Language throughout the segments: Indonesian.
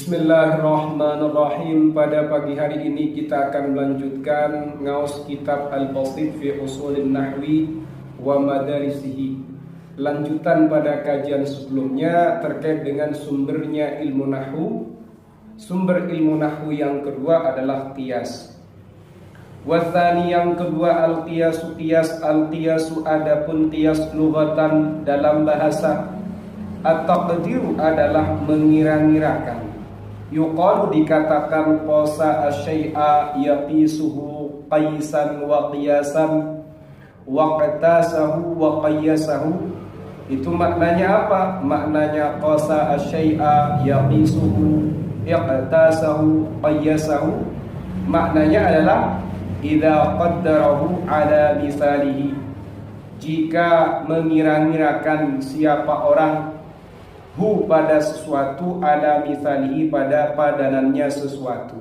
Bismillahirrahmanirrahim. Pada pagi hari ini kita akan melanjutkan ngaus kitab Al-Basit fi Ushulin Nahwi wa Madarisihi. Lanjutan pada kajian sebelumnya terkait dengan sumbernya ilmu nahwu. Sumber ilmu nahwu yang kedua adalah qiyas. Wathani yang kedua al-qiyasu qiyas. Al-qiyasu adapun qiyas lughatan dalam bahasa. At-taqdiru adalah mengira-ngirakan. Yuqalu dikatakan qasa asyai'a yaqisuhu qaisan wa qiyasan wa qatasahu wa qayyasahu. Itu maknanya apa? Maknanya qasa asyai'a yaqisuhu yaqtasahu qayyasahu. Maknanya adalah idza qaddarahu ala misalihi. Jika mengira-ngirakan siapa orang pada sesuatu ala misalihi pada padanannya sesuatu.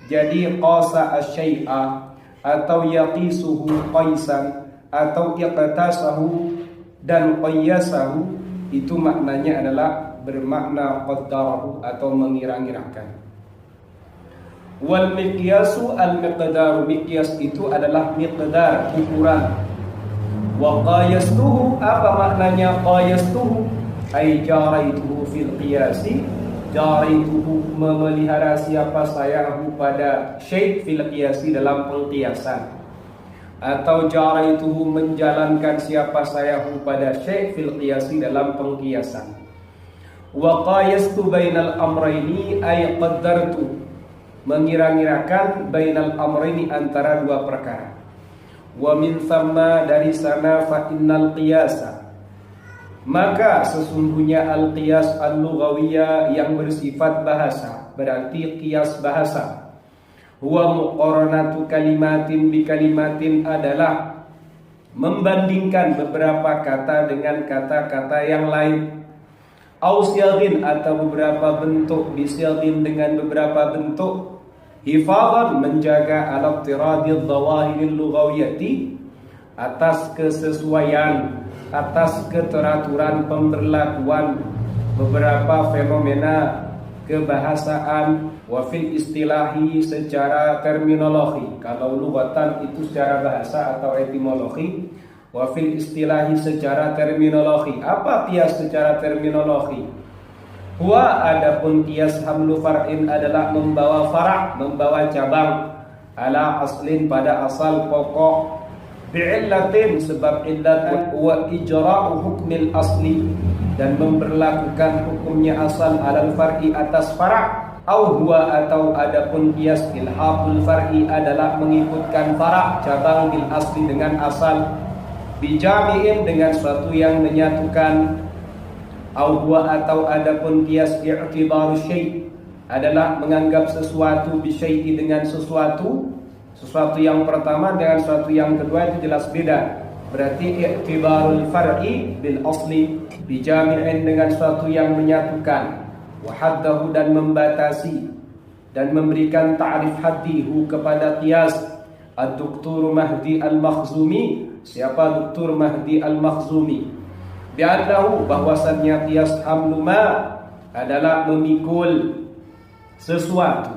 Jadi qasa asyai'a atau yaqisuhu qaisan atau iqtasahu dan qayyasahu itu maknanya adalah bermakna qaddarahu atau mengira-ngirakan. Wal miqyasu al miqdaru, miqyas itu adalah miqdar, ukuran. Wa qayastuhu, apa maknanya qayastuhu? Ai jaraituhu fil qiyasi, jaraituhu memelihara siapa saya pada syai' fil qiyasi dalam pengqiyasan, atau jaraituhu menjalankan siapa saya pada syai' fil qiyasi dalam pengqiyasan. Wa qayastu bainal amrayni ay qaddartu, mengira-ngirakan bainal amrayni antara dua perkara. Wa min thamma, dari sana, fa innal qiyasa, maka sesungguhnya al-qiyas al-lughawiyya yang bersifat bahasa, berarti qiyas bahasa. Huwa muqaranatu kalimatin bi kalimatin, adalah membandingkan beberapa kata dengan kata-kata yang lain. Au siyaghin, atau beberapa bentuk, bi siyaghin dengan beberapa bentuk. Hifadhan, menjaga ala tiradil dhawahiril lughawiyyati, atas kesesuaian, atas keteraturan pemberlakuan beberapa fenomena kebahasaan. Wa fil istilahi, secara terminologi. Kalau lughatan itu secara bahasa atau etimologi. Wa fil istilahi, secara terminologi. Apa qiyas secara terminologi? Huwa, adapun qiyas hamlu far'in adalah membawa fara', membawa cabang, ala aslin pada asal pokok, bi'illatin sebab illat, wa ijra'u hukmil asli, dan memberlakukan hukumnya asal alal far'i atas fara'. Au huwa, atau adapun qiyas ilhaqul far'i adalah mengikutkan fara', cabang, bil asli dengan asal, bijami'in dengan suatu yang menyatukan. Au huwa, atau adapun qiyas i'tibaru syai' adalah menganggap sesuatu bisyai'i dengan sesuatu. Sesuatu yang pertama dengan sesuatu yang kedua itu jelas beda. Berarti i'tibarul far'i bil asli, bijami'in dengan sesuatu yang menyatukan. Wa haddahu, dan membatasi dan memberikan ta'rif haddihu kepada qiyas. Ad-Doktor Mahdi Al-Makhzumi, siapa Dr. Mahdi Al-Makhzumi? Bi'annahu, bahwasannya qiyas hamlu ma adalah memikul sesuatu,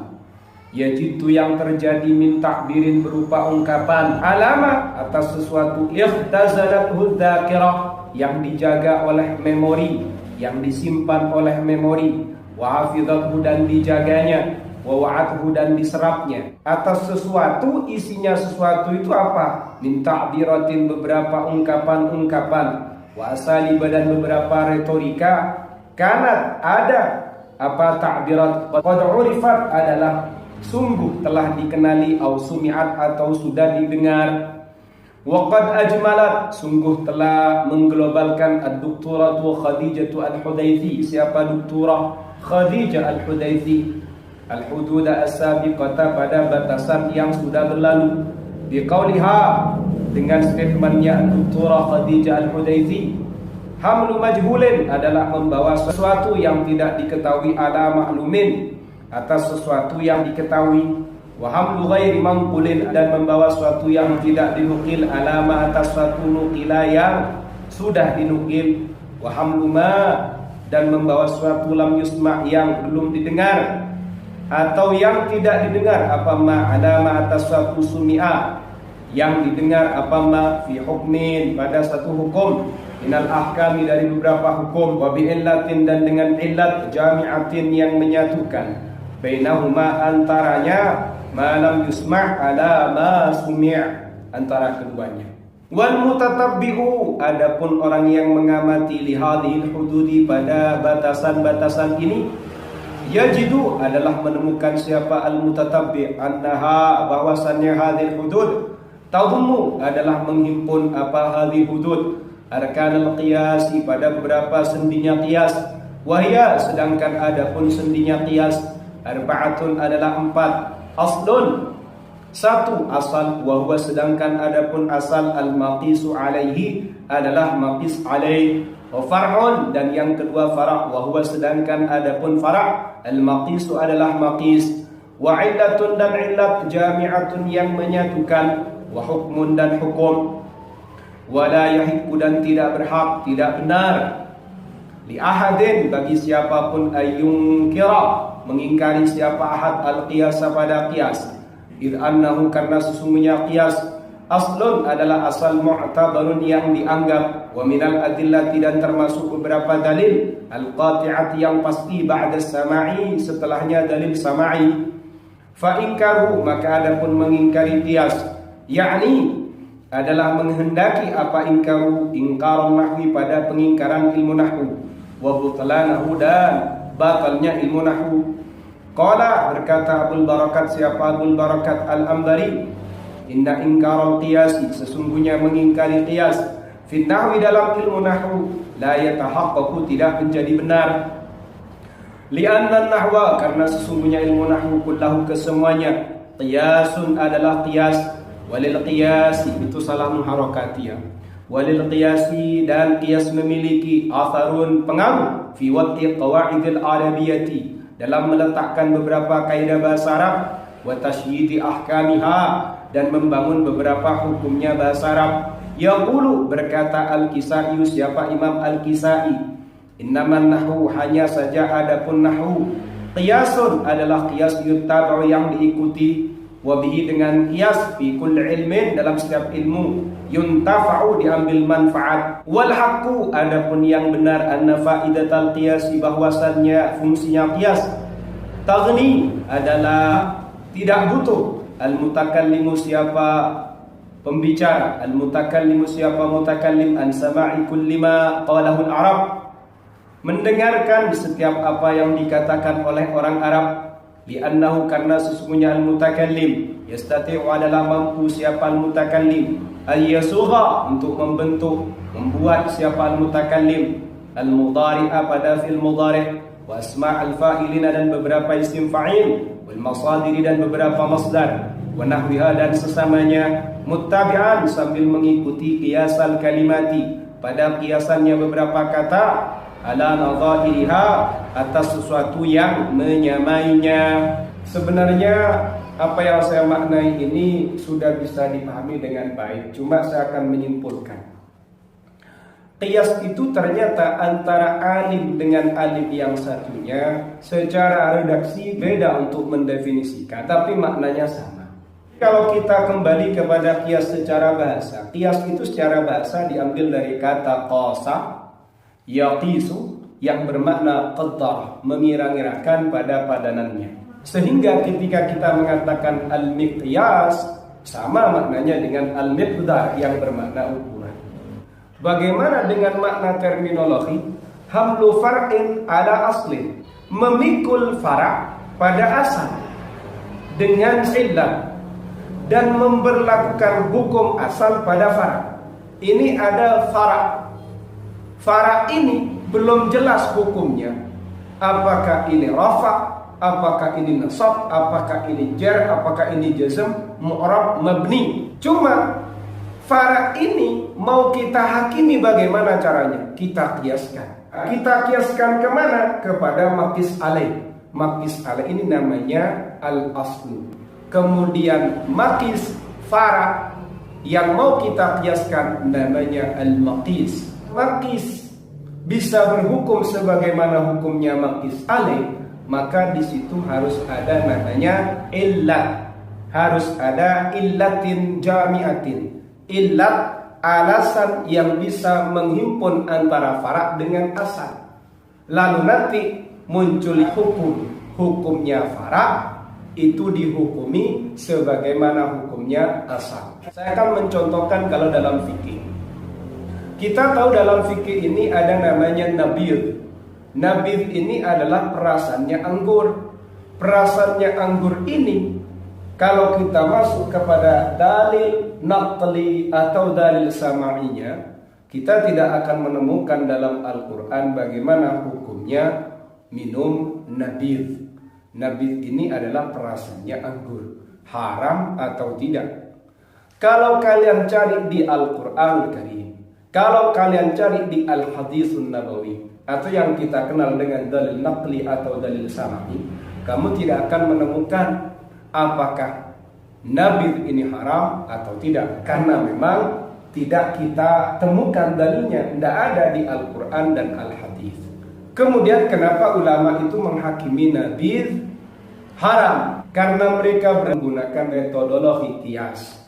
yajitu yang terjadi min takbirin berupa ungkapan, alama atas sesuatu, ikhtazalathu dzakirah yang dijaga oleh memori, yang disimpan oleh memori, wa hafizathu dan dijaganya, wa wa'athu dan diserapnya. Atas sesuatu, isinya sesuatu itu apa? Min ta'biratin, beberapa ungkapan-ungkapan, wa asalib, dan beberapa retorika, kanat ada apa ta'birat qad urifat adalah sungguh telah dikenali, au sumi'at atau sudah didengar, wa qad ajmalat sungguh telah mengglobalkan ad-doktoratu Khadijatu al-Hudaythi, siapa doktorah Khadijah al-Hudaythi, al-hududa as-sabiqata pada batasan yang sudah berlalu, biqauliha dengan statementnya doktorah Khadijah al-Hudaythi, hamlu majhulin adalah membawa sesuatu yang tidak diketahui ala maklumin atas sesuatu yang diketahui, wa hamlu ghairi manqulin, dan membawa sesuatu yang tidak dinukil alama atas suatu nukila yang sudah dinukil, wa hamlu ma dan membawa suatu lam yusma' yang belum didengar atau yang tidak didengar, apa ma ala ma atas suatu sumi'a yang didengar, apa ma fi hukmin pada satu hukum, minal ahkami dari beberapa hukum, wa bi illatin dan dengan illat jami'atin yang menyatukan, bainahuma antaranya ma lam yusma' ala ma sumi' antara keduanya. Wal mutatabbi'u adapun orang yang mengamati li hadhil hududi pada batasan-batasan ini, yajidu adalah menemukan siapa al mutatabbi' annaha bahwasannya hadhil hudud tadummu adalah menghimpun apa hadhil hudud arkanul qiyasi pada beberapa sendinya qiyas, wahya sedangkan adapun sendinya qiyas arba'atun adalah 4, aslun satu asal, wahwa sedangkan adapun asal al-maqisu alaihi adalah maqis alaih, wa far'un dan yang kedua fara', wahwa sedangkan adapun fara' al-maqisu adalah maqis, wa illatun dan illat jami'atun yang menyatukan, wa hukmun dan hukum, wa la yahiqu dan tidak berhak, tidak benar, li ahadin bagi siapapun ayyunkira mengingkari siapa ahad al-qiyasa pada qiyas. Idh annahu karena sesungguhnya qiyas aslun adalah asal mu'tabarun yang dianggap, wa minal adillati dan termasuk beberapa dalil al-qati'ati yang pasti ba'da sama'i setelahnya dalil sama'i. Fa inkaru maka adapun mengingkari qiyas yakni adalah menghendaki apa ingkaru ingkaran nahwi pada pengingkaran ilmu nahwu, wa butlanahu dan batalnya ilmu nahwu. Qala berkata Abul Barakat siapa Abul Barakat Al-Ambari, inna ingkaral qiyasi sesungguhnya mengingkari qiyas fi nahwi dalam ilmu nahwu la yatahaqqaqu tidak menjadi benar, li'anna nahwa karena sesungguhnya ilmu nahwu kullahu kesemuanya qiyasun adalah qiyas, walil qiyasi itu salah muharakatiyah, walil qiyasi dan qiyas memiliki atharun pengaruh fi wad'i qawaidil arabiyyati dalam meletakkan beberapa kaidah bahasa Arab, wa tasyyidi ahkamiha dan membangun beberapa hukumnya bahasa Arab. Yaqulu berkata Al-Kisai siapa Imam Al-Kisai, innaman nahwu hanya saja adapun nahwu qiyasun adalah qiyas yuttabu yang diikuti, wa bihi dengan qiyas fi kulli ilmin dalam setiap ilmu yuntafa'u diambil manfaat, wal haqqu adapun yang benar anna faidatal qiyasi bahwasannya fungsinya qiyas taghni adalah tidak butuh al mutakallimu siapa pembicara, al mutakallimu siapa mutakallim an sama'i kulli ma qalahu al arab mendengarkan setiap apa yang dikatakan oleh orang Arab, li'annahu karena sesungguhnya al mutakallim yastati'u adalah mampu siapa al mutakallim al-yasugha untuk membentuk membuat siapa al-mutakallim al-mudhari'a pada fil mudhari' wa asma' al-fa'ilina dan beberapa isim fa'il wal masadiri dan beberapa masdar wa nahwiha dan sesamanya muttabi'an sambil mengikuti qiyasal kalimati pada qiyasannya beberapa kata ala nadha'iriha atas sesuatu yang menyamainya. Sebenarnya apa yang saya maknai ini sudah bisa dipahami dengan baik, cuma saya akan menyimpulkan. Qiyas itu ternyata antara alim dengan alim yang satunya secara redaksi beda untuk mendefinisikan, tapi maknanya sama. Kalau kita kembali kepada qiyas secara bahasa, qiyas itu secara bahasa diambil dari kata qasa yaqisu yang bermakna qaddar, mengira-ngirakan pada padanannya. Sehingga ketika kita mengatakan al-miqyas sama maknanya dengan al-miqdar yang bermakna ukuran. Bagaimana dengan makna terminologi? Hamlu far'in ala aslin, memikul fara' pada asal dengan illah dan memberlakukan hukum asal pada fara'. Ini ada fara'. Fara' ini belum jelas hukumnya. Apakah ini rafa', apakah ini nasab, apakah ini jar, apakah ini jazm, mu'rab, mabni. Cuma fara' ini mau kita hakimi bagaimana caranya? Kita kiaskan. Kita kiaskan kemana? Kepada maqis alaih. Maqis alaih ini namanya al-aslu. Kemudian maqis fara' yang mau kita kiaskan namanya al-maqis. Maqis bisa berhukum sebagaimana hukumnya maqis alaih, maka di situ harus ada namanya illat, harus ada illatin jami'atin, illat alasan yang bisa menghimpun antara fara' dengan asal. Lalu nanti muncul hukumnya fara' itu dihukumi sebagaimana hukumnya asal. Saya akan mencontohkan kalau dalam fikih. Kita tahu dalam fikih ini ada namanya nabidh. Nabidh ini adalah perasannya anggur. Perasannya anggur ini kalau kita masuk kepada dalil naqli atau dalil samainya, kita tidak akan menemukan dalam Al-Quran bagaimana hukumnya minum nabidh. Nabidh ini adalah perasannya anggur, haram atau tidak. Kalau kalian cari di Al-Quran Karim, kalau kalian cari di Al-Hadithun Nabawi, atau yang kita kenal dengan dalil naqli atau dalil samai, kamu tidak akan menemukan apakah nabidh ini haram atau tidak, karena memang tidak kita temukan dalilnya, tidak ada di Al-Quran dan Al-Hadith. Kemudian kenapa ulama itu menghakimi nabidh haram? Karena mereka menggunakan metodologi qiyas.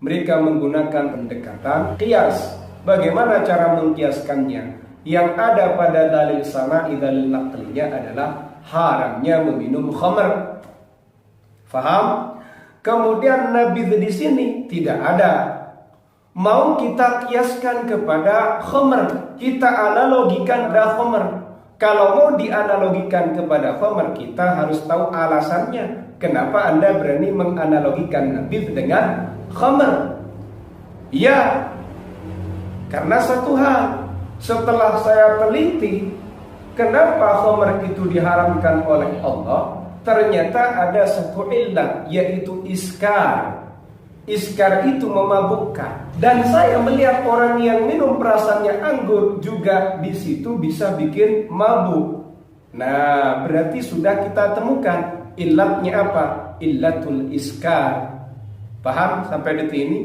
Mereka menggunakan pendekatan qiyas. Bagaimana cara mengkiaskannya? Yang ada pada dalil sama'i, dalil naqlinya adalah haramnya meminum khamr. Faham? Kemudian nabidh di sini tidak ada. Mau kita kiaskan kepada khamr, kita analogikan pada khamr. Kalau mau dianalogikan kepada khamr, kita harus tahu alasannya. Kenapa Anda berani menganalogikan nabidh dengan khamr? Ya, karena satu hal, setelah saya teliti kenapa khamr itu diharamkan oleh Allah, ternyata ada satu illat, yaitu iskar. Iskar itu memabukkan. Dan saya melihat orang yang minum perasannya anggur juga di situ bisa bikin mabuk. Nah, berarti sudah kita temukan illatnya apa? Illatul iskar. Paham sampai detik ini?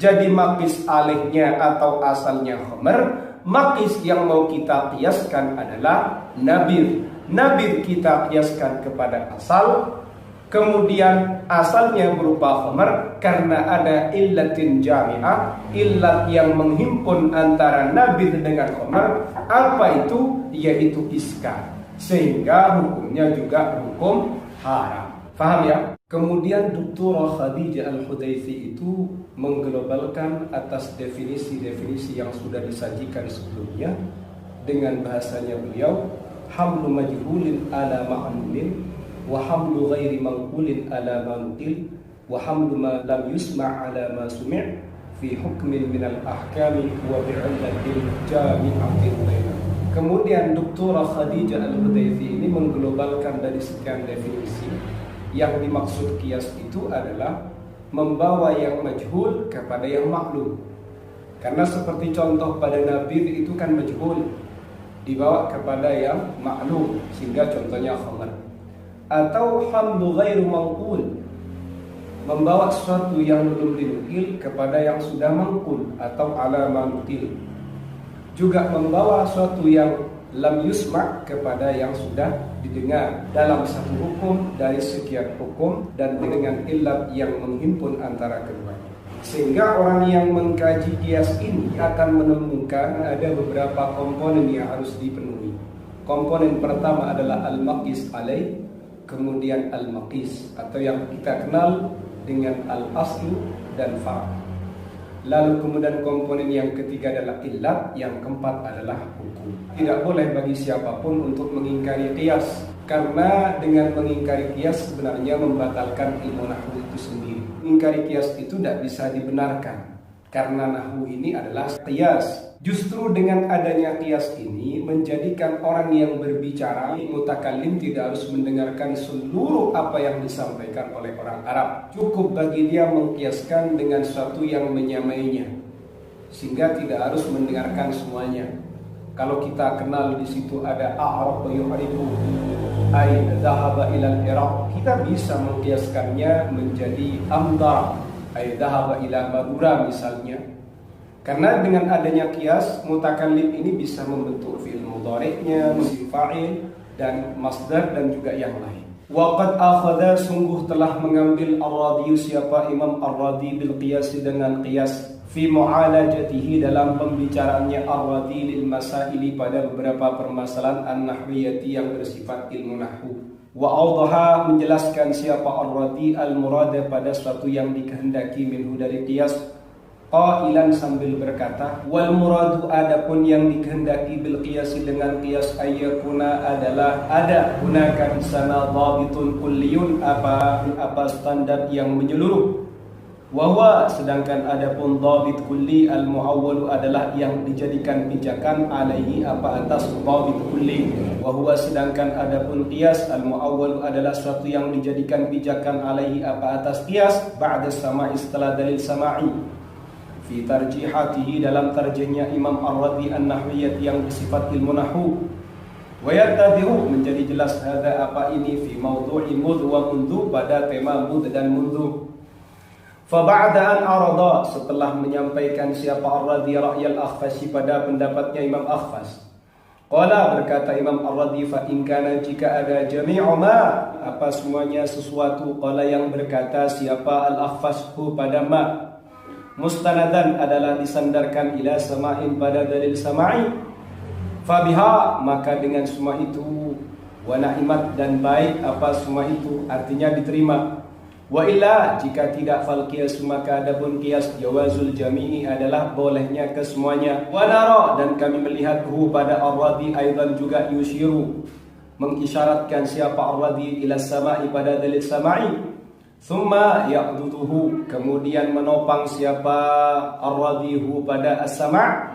Jadi maqis alaihnya atau asalnya khamr, maqis yang mau kita kiaskan adalah nabidh. Nabidh kita kiaskan kepada asal. Kemudian asalnya berupa khamr karena ada illatin jami'ah, illat yang menghimpun antara nabidh dengan khamr. Apa itu? Yaitu iskar. Sehingga hukumnya juga hukum haram. Faham ya? Kemudian Dr. Khadijah Al-Hudaythi itu mengglobalkan atas definisi-definisi yang sudah disajikan sebelumnya dengan bahasanya beliau, hamlu majhulin ala ma'lulin wa hamlu ghairi manqulin ala ma nuqil wa hamlu ma lam yusma' ala ma sumi' fi hukmin min al-ahkami wa bi'illatin jami'atin bainah. Kemudian Dr. Khadijah Al-Hudaythi ini mengglobalkan dari sekian definisi. Yang dimaksud qiyas itu adalah membawa yang majhul kepada yang maklum. Karena seperti contoh pada nabidh itu kan majhul, dibawa kepada yang maklum, sehingga contohnya khamr. Atau hamlu ghairu manqul, membawa sesuatu yang belum dinukil kepada yang sudah manqul atau ala manqil. Juga membawa sesuatu yang lam yusma' kepada yang sudah didengar dalam satu hukum dari sekian hukum dan dengan illat yang menghimpun antara keduanya. Sehingga orang yang mengkaji qiyas ini akan menemukan ada beberapa komponen yang harus dipenuhi. Komponen pertama adalah al-maqis alaih, kemudian al-maqis atau yang kita kenal dengan al-aslu dan far'. Lalu kemudian komponen yang ketiga adalah illat, yang keempat adalah hukum. Tidak boleh bagi siapapun untuk mengingkari qiyas, karena dengan mengingkari qiyas sebenarnya membatalkan ilmu nahwu itu sendiri. Mengingkari qiyas itu tidak bisa dibenarkan, karena nahwu ini adalah qiyas. Justru dengan adanya qiyas ini menjadikan orang yang berbicara, mutakallim, tidak harus mendengarkan seluruh apa yang disampaikan oleh orang Arab. Cukup bagi dia mengkiaskan dengan sesuatu yang menyamainya, sehingga tidak harus mendengarkan semuanya. Kalau kita kenal di situ ada a'rab yu'ribu ay dhahaba ila al-iraq, kita bisa mengkiaskannya menjadi amdar ay dhahaba ila madura misalnya. Karena dengan adanya qiyas, mutakallim ini bisa membentuk fi'il mudhari'nya, isim fa'il dan masdar dan juga yang lain. Wa qad akhadha, sungguh telah mengambil Ar-Radhi siapa Imam Ar-Radhi bil qiyas dengan qiyas fi mu'alajatihi dalam pembicaraannya Ar-Radhi lil masaili pada beberapa permasalahan an-nahwiyati yang bersifat ilmu nahwu. Wa awdaha, menjelaskan siapa Ar-Radhi al-murada pada suatu yang dikehendaki minhu dari qiyas, qailan sambil berkata, wal muradu, adapun yang dikehendaki bil qiyasi dengan qiyas ayyakuna adalah ada gunakan sana dhabitun kulliyun, apa standar yang menyeluruh. Wahwa, sedangkan adapun dhabit kulli al muawwalu adalah yang dijadikan pijakan alaihi apa atas dhabit kulli. Wahwa, sedangkan adapun qiyas al muawwalu adalah suatu yang dijadikan pijakan alaihi apa atas qiyas ba'da sama'i, setelah dalil sama'i. Fi tarjihatihi, dalam tarjihnya Imam Ar-Radhi an-Nahwiyyah yang bersifat ilmu nahwu. Wa yattadihu, menjadi jelas hada apa ini fi mawdu'i mudh wa mundhu, pada tema mudh dan mundhu. Fa ba'da an arada, setelah menyampaikan siapa Ar-Radhi ra'yal Akhfasi pada pendapatnya Imam Akhfas. Qala, berkata Imam Ar-Radhi, fa in kana, jika ada jami'u ma, apa semuanya sesuatu, qala yang berkata siapa Al-Akhfas hu pada ma, mustanadan adalah disandarkan ila sama'in pada dalil sama'i, fabiha, maka dengan semua itu, wa na'imat, dan baik apa semua itu, artinya diterima. Wa illa, jika tidak, fal qiyas, maka adapun qiyas jawazul jami'i adalah bolehnya kesemuanya. Wa nara, dan kami melihat hu pada Ar-Radhi aidan juga yushiru, mengisyaratkan siapa Ar-Radhi ila sama'i pada dalil sama'i. Thumma ya'duduhu, kemudian menopang siapa Ar-Radhihu pada as-sama'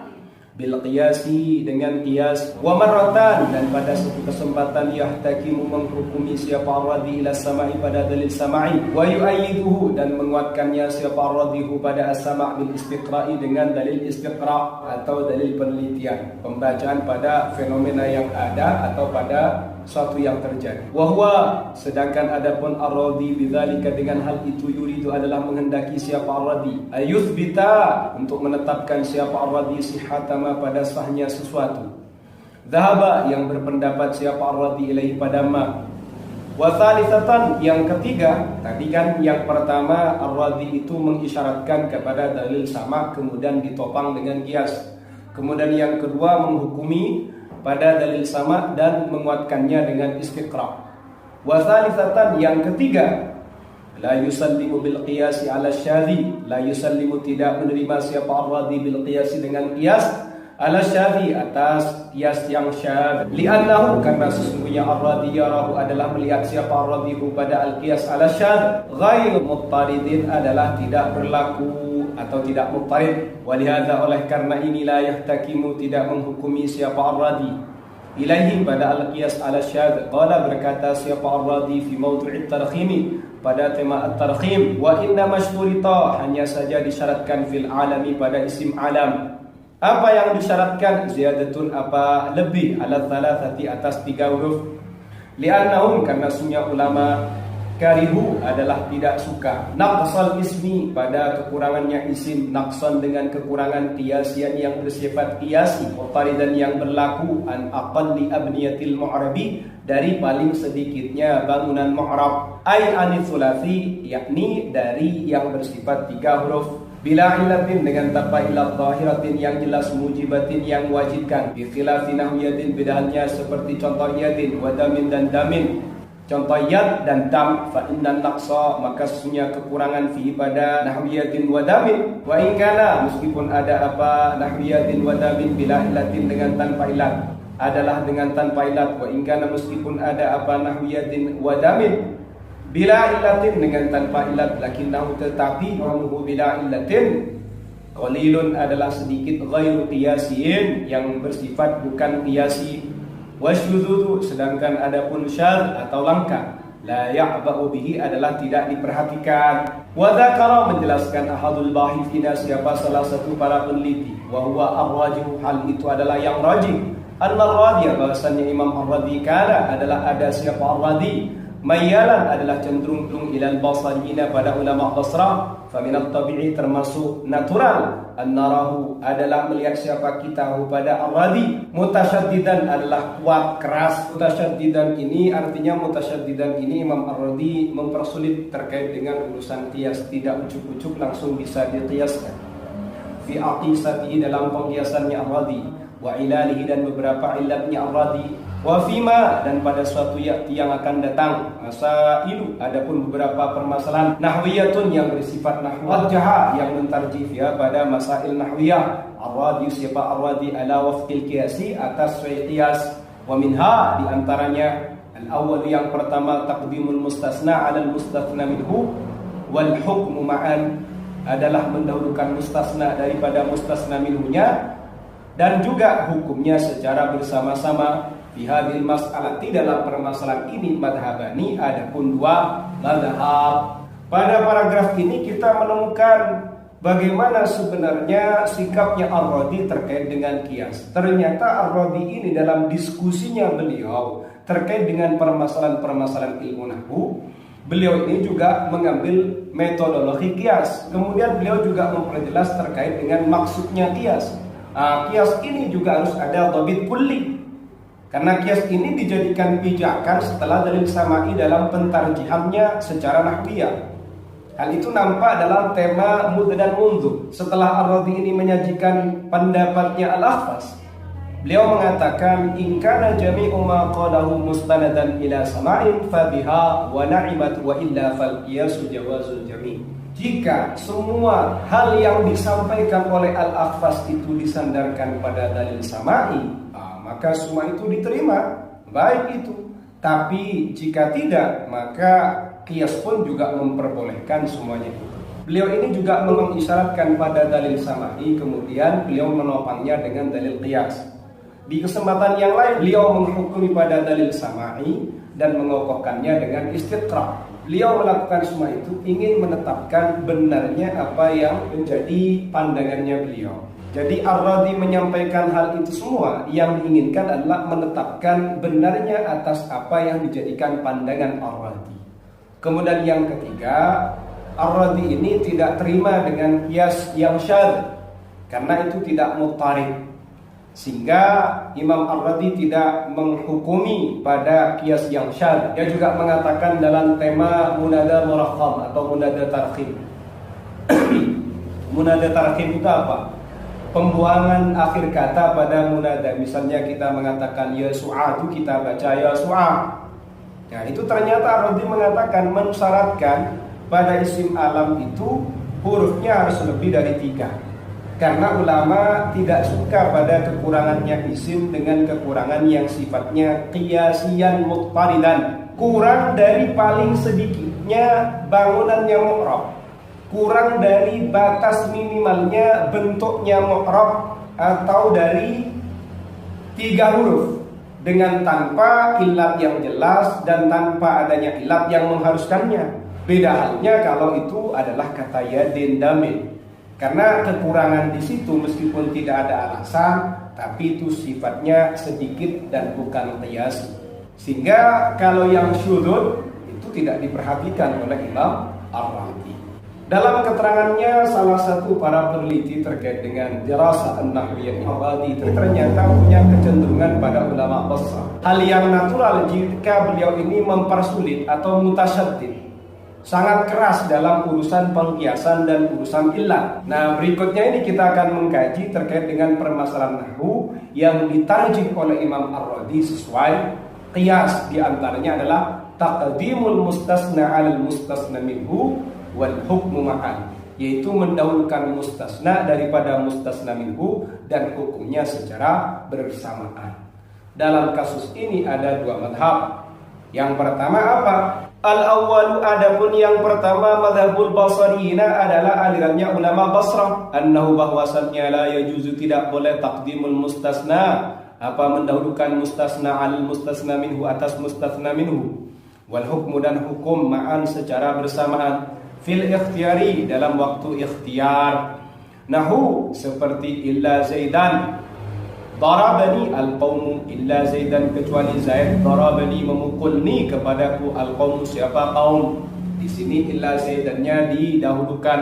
bil qiyasi, dengan qiyas. Wa marratan, dan pada satu kesempatan yahtakimu, menghukumi siapa Ar-Radhi ila sama'i pada dalil sama'i. Wa yu'ayyiduhu, dan menguatkannya siapa Ar-Radhihu pada as-sama' bil istiqra'i, dengan dalil istiqra' atau dalil penelitian, pembacaan pada fenomena yang ada atau pada suatu yang terjadi. Wahwa, sedangkan adapun Ar-Radhi bidzalika, dengan hal itu, yuridu adalah menghendaki siapa Ar-Radhi ayuthbita, untuk menetapkan siapa Ar-Radhi sihhatama pada sahnya sesuatu. Dhahaba, yang berpendapat siapa Ar-Radhi ilaihi pada ma. Wa thalithatan, yang ketiga, tadi kan yang pertama Ar-Radhi itu mengisyaratkan kepada dalil sama kemudian ditopang dengan qiyas. Kemudian yang kedua menghukumi pada dalil sama dan menguatkannya dengan istiqra'. Wa thalithatan, yang ketiga, la yusallimu bil qiyasi ala syadhi, la yusallimu, tidak menerima siapa Ar-Radhi bil qiyasi dengan qiyas ala syadhi, atas qiyas yang syadz. Li'annahu, karena sesungguhnya Ar-Radhi yarahu adalah melihat siapa Ar-Radhi pada al-qiyas ala syadz ghairu muttaridin, adalah tidak berlaku atau tidak muttarid. Walihada, oleh karena inilah yahtakimu, tidak menghukumi siapa Ar-Radhi ilaihi pada al-qiyas ala syadz. Qala, berkata siapa Ar-Radhi fi mawdu'it tarkhimi, pada tema at-tarkhim, wa inna mashturita, hanya saja disyaratkan fil alami pada isim alam. Apa yang disyaratkan? Ziyadatun, apa lebih, ala thalathati, atas 3 huruf. Li'annahum, karena sunya ulama karihu adalah tidak suka naqsal ismi, pada kekurangannya isim, naqsan dengan kekurangan, qiyasian yang bersifat qiyasi, muqtaridan yang berlaku, an aqalli abniyatil mu'rabi, dari paling sedikitnya bangunan mu'rab, ay anitsulasi, yakni dari yang bersifat 3 huruf. Bila illatin, dengan tanpa illat zahiratin yang jelas, mujibatin yang wajibkan, bi khilafi nahwiyatin, bedaannya seperti contoh yadin, wadamin dan damin. Contoh yad dan dam, fa inna naqsa, maka sesungguhnya kekurangan fi pada nahwiyatin wa damin. Wa in kana, meskipun ada apa nahwiyatin wa damin bila illatin, dengan tanpa ilat, adalah dengan tanpa ilat. Wa in kana, meskipun ada apa nahwiyatin wa damin bila illatin, dengan tanpa ilat, lakinnahu, tetapi manuhu bila illatin, qalilun, adalah sedikit, ghairu qiyasiin, yang bersifat bukan qiyasi. Wasyudzudzu, sedangkan adapun syadz atau langka, la ya'ba'u bihi, adalah tidak diperhatikan. Wa dzakara, menjelaskan ahadul bahithina, siapa salah satu para peneliti, wa huwa ar-rajih, hal itu adalah yang rajih, an-Radhi, bahwasannya Imam Ar-Radhi kana, adalah ada siapa Ar-Radhi, mayyalan, adalah cenderung ilal basariyina, pada ulama Basra, faminat tabi'i termasuk natural an-narahu adalah melihat siapa kita pada ar-radi. Mutasyaddidan adalah kuat keras. Mutasyaddidan ini artinya mutasyaddidan ini Imam ar-Radi mempersulit terkait dengan urusan qiyas, tidak ucuk-ucuk langsung bisa diqiyaskan. Fi aqisatihi dalam pengqiasannya ar-Radi, wa ilalihi dan beberapa ilatnya ar-Radi, wa fima dan pada suatu yang akan datang, masailu adapun beberapa permasalahan nahwiyatun yang bersifat nahwu, wajha yang mentarjih ya pada masail nahwiyah. Ar-Radi siapa ar-Radi ala wafqil qiyasi atas qiyas, wa minha di antaranya al-awwal yang pertama taqdimul mustasna 'ala al-mustathna minhu wal hukmu ma'an adalah mendahulukan mustasna daripada mustasna minhunya dan juga hukumnya secara bersama-sama. Fi hadhil mas'alati dalam permasalahan ini madhabani adapun dua madhab. Pada paragraf ini kita menemukan bagaimana sebenarnya sikapnya ar-Radi terkait dengan qiyas. Ternyata ar-Radi ini dalam diskusinya beliau terkait dengan permasalahan-permasalahan ilmu nahwu, beliau ini juga mengambil metodologi qiyas. Kemudian beliau juga memperjelas terkait dengan maksudnya qiyas. Qiyas ini juga harus ada dhabit kulli. Karena qiyas ini dijadikan pijakan setelah dalil sama'i dalam pentarjihannya secara nahwiyah. Hal itu nampak dalam tema mud dan mundu. Setelah ar-Radi ini menyajikan pendapatnya al-Akhfas, beliau mengatakan in kana jami'u ma qalahu mustanadan ila sama'in fa biha wa na'imat wa illa fal qiyasu jawazul jami'. Jika semua hal yang disampaikan oleh al-Akhfas itu disandarkan pada dalil sama'i, maka semua itu diterima, baik itu. Tapi jika tidak, maka qiyas pun juga memperbolehkan semuanya itu. Beliau ini juga mengisyaratkan pada dalil sama'i, kemudian beliau menopangnya dengan dalil qiyas. Di kesempatan yang lain, beliau menghukumi pada dalil sama'i dan mengokohkannya dengan istiqra'. Beliau melakukan semua itu ingin menetapkan benarnya apa yang menjadi pandangannya beliau. Jadi ar-Radi menyampaikan hal itu semua, yang diinginkan adalah menetapkan benarnya atas apa yang dijadikan pandangan ar-Radi. Kemudian yang ketiga, ar-Radi ini tidak terima dengan qiyas yang syadz karena itu tidak muttarid. Sehingga Imam ar-Radi tidak menghukumi pada qiyas yang syadz. Dia juga mengatakan dalam tema munada murakham atau munada tarkhim. Munada tarkhim itu apa? Pembuangan akhir kata pada munada. Misalnya kita mengatakan ya su'adu, kita baca ya su'a. Nah itu ternyata ar-Radi mengatakan mensyaratkan pada isim alam itu hurufnya harus lebih dari 3. Karena ulama tidak suka pada kekurangannya isim dengan kekurangan yang sifatnya qiyasian muttaridan. Kurang dari paling sedikitnya bangunannya mu'rab, kurang dari batas minimalnya bentuknya mu'rab, atau dari 3 huruf dengan tanpa ilat yang jelas dan tanpa adanya ilat yang mengharuskannya. Beda halnya kalau itu adalah kata yadin damil. Karena kekurangan di situ meskipun tidak ada alasan, tapi itu sifatnya sedikit dan bukan qiyas. Sehingga kalau yang syudzud itu tidak diperhatikan oleh Imam ar-Radi. Dalam keterangannya, salah satu para peneliti terkait dengan dirasah an-nahwiyyah ar-Radi ternyata punya kecenderungan pada ulama Basrah. Hal yang natural jika beliau ini mempersulit atau mutasyaddid, sangat keras dalam urusan pengqiasan dan urusan illah. Nah, berikutnya ini kita akan mengkaji terkait dengan permasalahan nahwu yang ditarjih oleh Imam ar-Radi sesuai qiyas. Di antaranya adalah taqdimul mustasna 'alal mustasna minhu wal hukmu ma'an, yaitu mendahulukan mustasna daripada mustasna minhu dan hukumnya secara bersamaan. Dalam kasus ini ada 2 madhab. Yang pertama apa? Al-awwalu adapun yang pertama madhabul basariyina adalah alirannya ulama Basrah, annahu bahwasannya la yajuzu tidak boleh taqdimul mustasna, apa mendahulukan mustasna al mustasna minhu atas mustasna minhu, wal hukmu dan hukum ma'an secara bersamaan, fil ikhtiyari dalam waktu ikhtiar. Nahu seperti illa zaidan darabani al-qawmu, illa zaidan kecuali Zaid, darabani memukulni kepadaku al-qawmu siapa kaum. Di sini illa zaidannya didahulukan.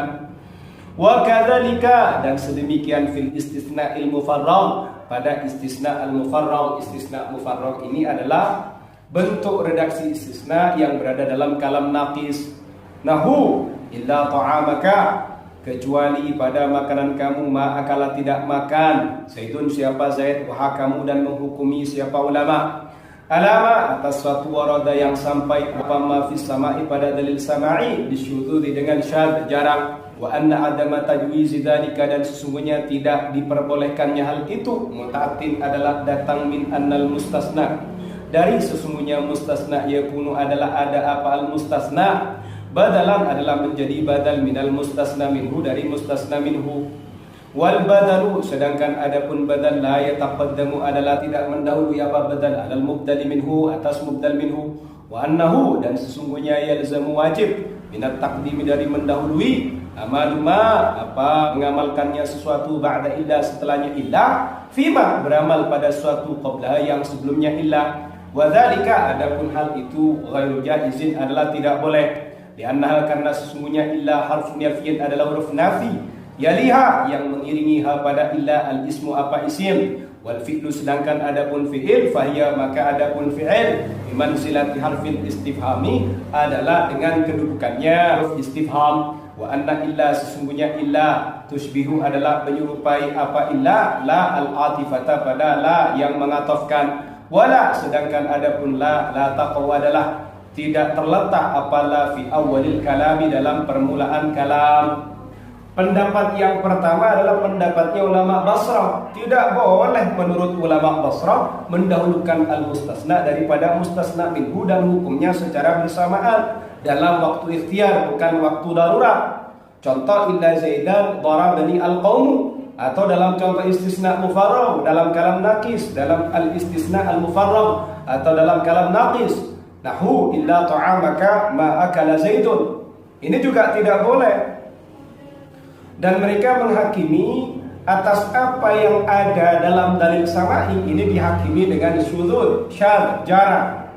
Wa kadzalika, dan sedemikian fil istisna'il mufarrag, pada istisna al-mufarrag. Istisna mufarrag ini adalah bentuk redaksi istisna yang berada dalam kalam naqis. Nahu illa ta'amaka, kecuali pada makanan kamu, ma akala tidak makan, Zaidun siapa Zaid, wa hakamu dan menghukumi siapa ulama. Alama atas suatu warada yang sampai, apa ma fis sama'i pada dalil sama'i, disyududi dengan syad jarang. Wa anna adama tajwizi dzalika, dan sesungguhnya tidak diperbolehkannya hal itu. Muta'atin adalah datang min annal mustasna, dari sesungguhnya mustasna, yakunu adalah ada apa al mustasna, badalan adalah menjadi badal minal mustasna minhu, dari mustasna minhu. Wal badalu, sedangkan adapun badal la yataqaddamu adalah tidak mendahului apa badal alal mubdal minhu, atas mubdal minhu. Wa annahu, dan sesungguhnya yalzamu wajib minat taqdimi, dari mendahului amaluma apa mengamalkannya sesuatu, ba'da illa setelahnya illa, fima beramal pada suatu qabla yang sebelumnya illa. Wa dzalika, adapun hal itu ghairu jaizin adalah tidak boleh. Lianna, karena sesungguhnya illa harfun nafiyin adalah huruf nafi, yaliha yang mengiringi ha pada illa al ismu apa isim, wal fi'lu sedangkan adapun fi'il, fahiya maka adapun fi'il bimanzilati harfil istifhami adalah dengan kedudukannya huruf istifham. Wa anna illa, sesungguhnya illa tushbihu adalah menyerupai apa illa, la al atifata pada la yang mengatofkan. Wala, sedangkan adapun la taqaw adalah tidak terletak apalah fi awalil kalami, dalam permulaan kalam. Pendapat yang pertama adalah pendapatnya ulama Basrah. Tidak boleh menurut ulama Basrah mendahulukan al-mustasna daripada mustasna minhu, dan hukumnya secara bersamaan dalam waktu ikhtiar, bukan waktu darurat. Contoh illa zaidan darabani al-qaumu, atau dalam contoh istisna mufarrag dalam kalam naqis, dalam al-istisna al-mufarrag atau dalam kalam naqis. Nahu illa ta'amaka ma akala zaidun. Ini juga tidak boleh. Dan mereka menghakimi atas apa yang ada dalam dalil sama'i, ini dihakimi dengan syudzul, syadz, jarang.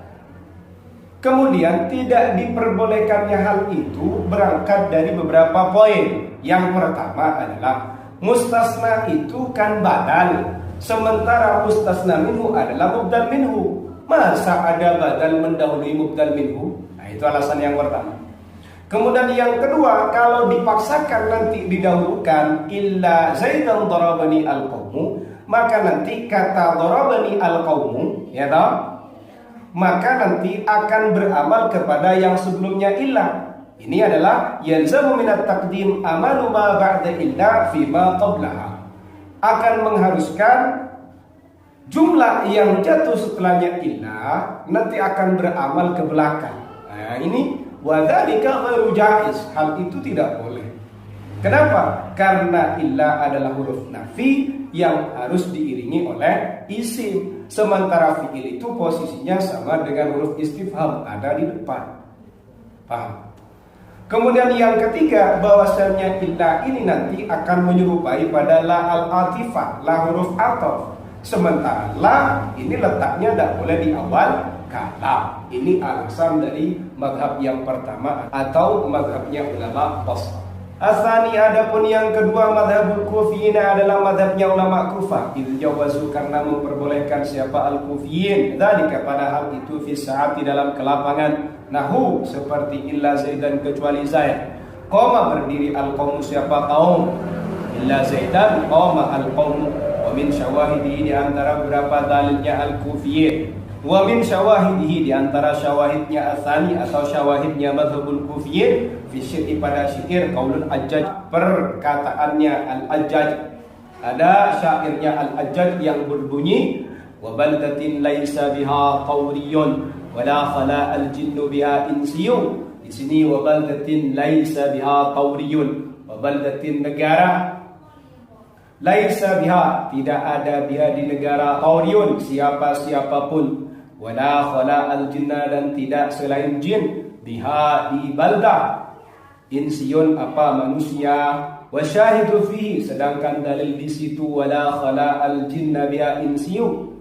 Kemudian tidak diperbolehkannya hal itu berangkat dari beberapa poin. Yang pertama adalah mustasna itu kan badal, sementara mustasna minhu adalah mubdal minhu. Masa ada badal mendahului mubdal minhu? Nah, itu alasan yang pertama. Kemudian yang kedua, kalau dipaksakan nanti didahulukan illa zaidan darabani al-qaumu, maka nanti kata darabani al-qaumu, ya toh, maka nanti akan beramal kepada yang sebelumnya illa. Ini adalah yalzamu minat taqdim amalu ma ba'da illa fima qablaha, akan mengharuskan jumlah yang jatuh setelahnya illa nanti akan beramal ke belakang. Nah, ini wa dzalika ghairu jaiz, hal itu tidak boleh. Kenapa? Karena illa adalah huruf nafi yang harus diiringi oleh isim, sementara fi'il itu posisinya sama dengan huruf istifham, ada di depan. Paham? Kemudian yang ketiga, bahwasannya illa ini nanti akan menyerupai pada la al-atifah, la huruf ataf. Sementara la ini letaknya tidak boleh di awal kalam. Ini alasan dari mazhab yang pertama atau mazhabnya ulama Basrah. Asani, adapun yang kedua mazhabul kufiyin adalah mazhabnya ulama Kufah. Itu jawazu, karena memperbolehkan siapa al-kufiyin dzalika pada hal itu fi saati dalam kelapangan. Nahu seperti illa zaidan kecuali zaid. Qoma berdiri al-qaumu siapa kaum. Illa zaidan qoma al-qaumu. Wa min syawahidihi, di antara beberapa dalilnya al-kufiyin. Wa min syawahidihi, di antara syawahidnya asani atau syawahidnya mazhabul kufiyin fi syir'i pada syair qaulun ajjaj, perkataannya al-ajjaj. Ada syairnya al-ajjaj yang berbunyi wa baldatin laisa biha qawriyun wa la khala al-jinnu biha insiyun. Di sini wa baldatin laisa biha qawriyun, wa baldatin negara, laisa biha tidak ada biha di negara, qawriyun siapapun, wala khala al-jinna dan tidak selain jin, biha di balda, insiyun apa manusia, wa syahidu fihi sedangkan dalil di situ wala khala al-jinna biha insiyun,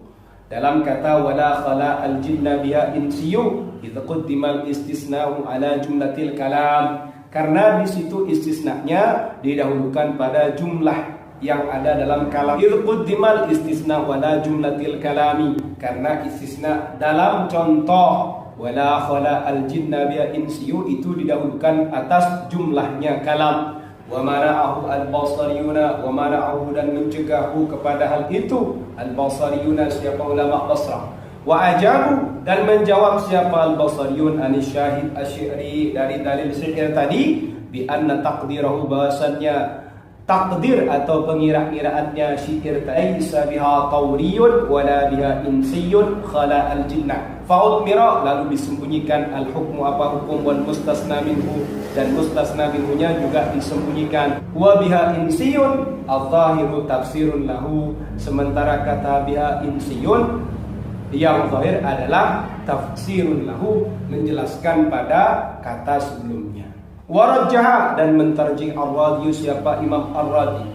dalam kata wala khala al-jinna biha insiyun idh quddimal istisna'u ala jumlatil kalam, karena di situ istisnanya didahulukan pada jumlah yang ada dalam kalam. Idh quddimal istisna'u ala jumlatil kalami, karena istisna dalam contoh wala khala al jinna bi insiyu itu didahulukan atas jumlahnya kalam. Wa mana'ahu al-basariyuna, wa mana'ahu dan mencegahhu kepada hal itu al-basariyuna, siapa ulama Basrah. Wa ajabu dan menjawab siapa al-basariyun anis syahid asy-syi'ri, dari dalil syair tadi, bi anna taqdirahu, bahwasannya takdir atau pengira-kiraannya syair ta'isa biha tawriyun wala biha insiyun khala al-jinnah. Fa'udmira, lalu disembunyikan al-hukmu apa hukum, wal mustasna minhu dan mustasna minhunya juga disembunyikan. Wa biha insiyun al-zahiru tafsirun lahu, sementara kata biha insiyun yang zahir adalah tafsirun lahu, menjelaskan pada kata sebelumnya. Warajjaha dan mentarjih ar-Radhi, siapa Imam ar-Radhi,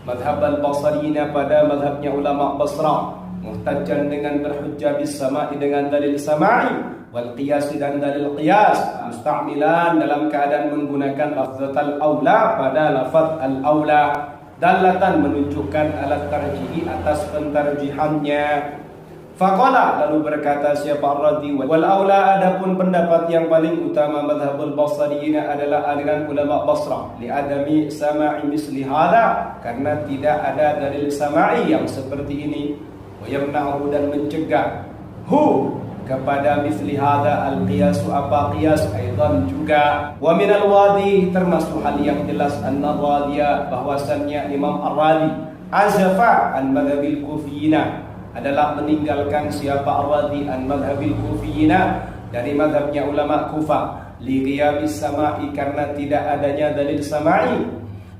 madhab al-Basriyina pada madhabnya ulama Basrah, muhtajjan dengan berhujjah bis sama'i dengan dalil sama'i, wal qiyas dan dalil qiyas, musta'milan dalam keadaan menggunakan lafzatul aula pada lafaz al-aula, dalatan menunjukkan alat tarjihi atas pentarjihannya. Faqala, lalu berkata siapa ar-Radhi, wal aula, adapun pendapat yang paling utama madhabul basriyina adalah aliran ulama Basrah, li adami sama'i misli hadha, karena tidak ada dalil sama'i yang seperti ini. Wa yamna'u dan mencegah hu kepada misli hadha al-qiyasu apa qiyas aidan juga. Wa min al-Wadhi, termasuk hal yang jelas anna radhiya, bahwasannya Imam ar-Radhi azafa an madhabil kufiyina, adalah meninggalkan siapa ar-Radhi an madhabil kufiyina, dari madhabnya ulama Kufah, li ghiyabis sama'i, karena tidak adanya dalil sama'i.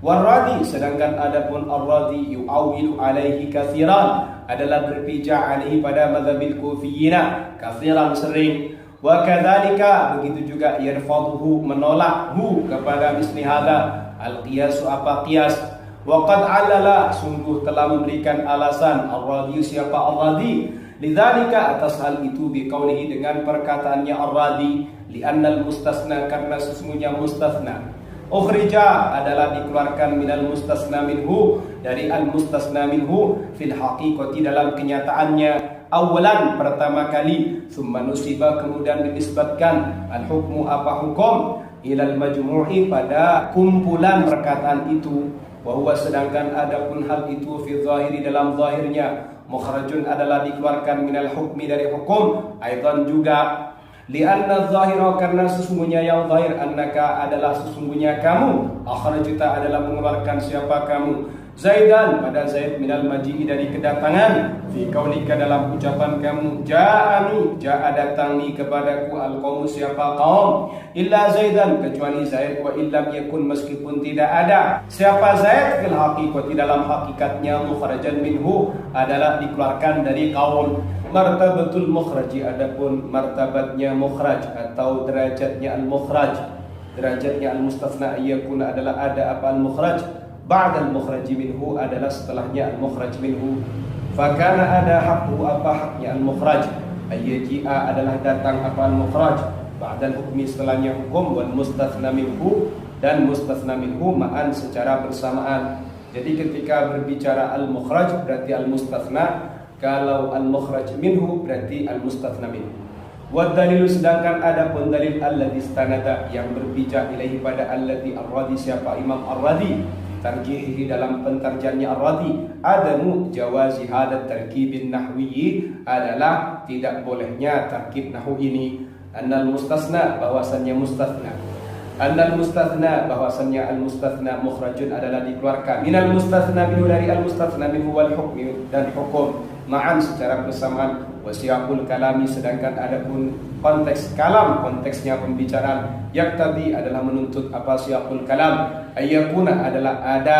War-Radhi, sedangkan adapun ar-Radhi yu'awilu alaihi kathiran, adalah berpijak alaihi pada madhabil kufiyina kathiran, sering. Wa kadzalika, begitu juga yarfaduhu, menolak hu kepada misli hadza al-qiyasu apa qiyas. Waqad alala, sungguh telah memberikan alasan ar-Radhi siapa ar-Radhi, lidzalika atas hal itu, biqaulihi dengan perkataannya ar-Radhi, li'annal mustasna, karena sesungguhnya mustasna, ukhrija adalah dikeluarkan minal mustasna minhu, dari al-mustasna minhu, fil haqiqati dalam kenyataannya, awalan pertama kali, summa nusiba kemudian dinisbatkan, al-hukmu apa hukum, ilal majmu'i pada kumpulan perkataan itu. Bahwa sedangkan adapun hal itu fi zahiri dalam zahirnya, mukhrajun adalah dikeluarkan minal hukmi dari hukum, aidan juga, lianna zahira, karena sesungguhnya yang zahir, annaka adalah sesungguhnya kamu, akhrajta adalah mengeluarkan siapa kamu, Zaidan pada Zaid minal maji'i dari kedatangan, fi qaulika dalam ucapan kamu, ja'ani ja'a datangi kepadaku al-qaum siapa kaum, illa Zaidan kecuali Zaid, wa illam yakun meskipun tidak ada siapa Zaid, fil haqiqati dalam hakikatnya, mukhrajan minhu adalah dikeluarkan dari kaum. Martabatul mukhraji, adapun martabatnya mukhraj atau derajatnya al-mukhraj, derajatnya al-mustathna yakuna adalah ada apa al-mukhraj, ba'da al-mukhraji minhu adalah setelahnya al-mukhraj minhu. Fakana ada hakku apa haknya al-mukhraj, ayyaji'a adalah datang apa al-mukhraj, ba'da al-hukmi setelahnya hukum, wal mustathna minhu dan mustathna minhu ma'an secara bersamaan. Jadi ketika berbicara al-mukhraj berarti al-mustathna, kalau al-mukhraj minhu berarti al-mustathna minhu. Wa dalilu, sedangkan adapun dalil alladzi istanada yang berpijak ilaihi pada alladzi ar-Radhi siapa Imam ar-Radhi, tarjihi dalam pentarjannya ar-Radhi, adamu jawazi hadat tarkibin nahwiyyi, adalah tidak bolehnya tarkib nahwu ini, annal mustasna bahwasannya mustathna, annal mustathna bahwasannya al-mustathna mukhrajun adalah dikeluarkan, minal mustathna minhu dari al-mustathna minhu, wal hukmi dan hukum, ma'an secara bersamaan, wasiyaqul kalami sedangkan adapun konteks kalam, konteksnya pembicaraan, yaktabi adalah menuntut apa siyaqul kalam, ayyakuna adalah ada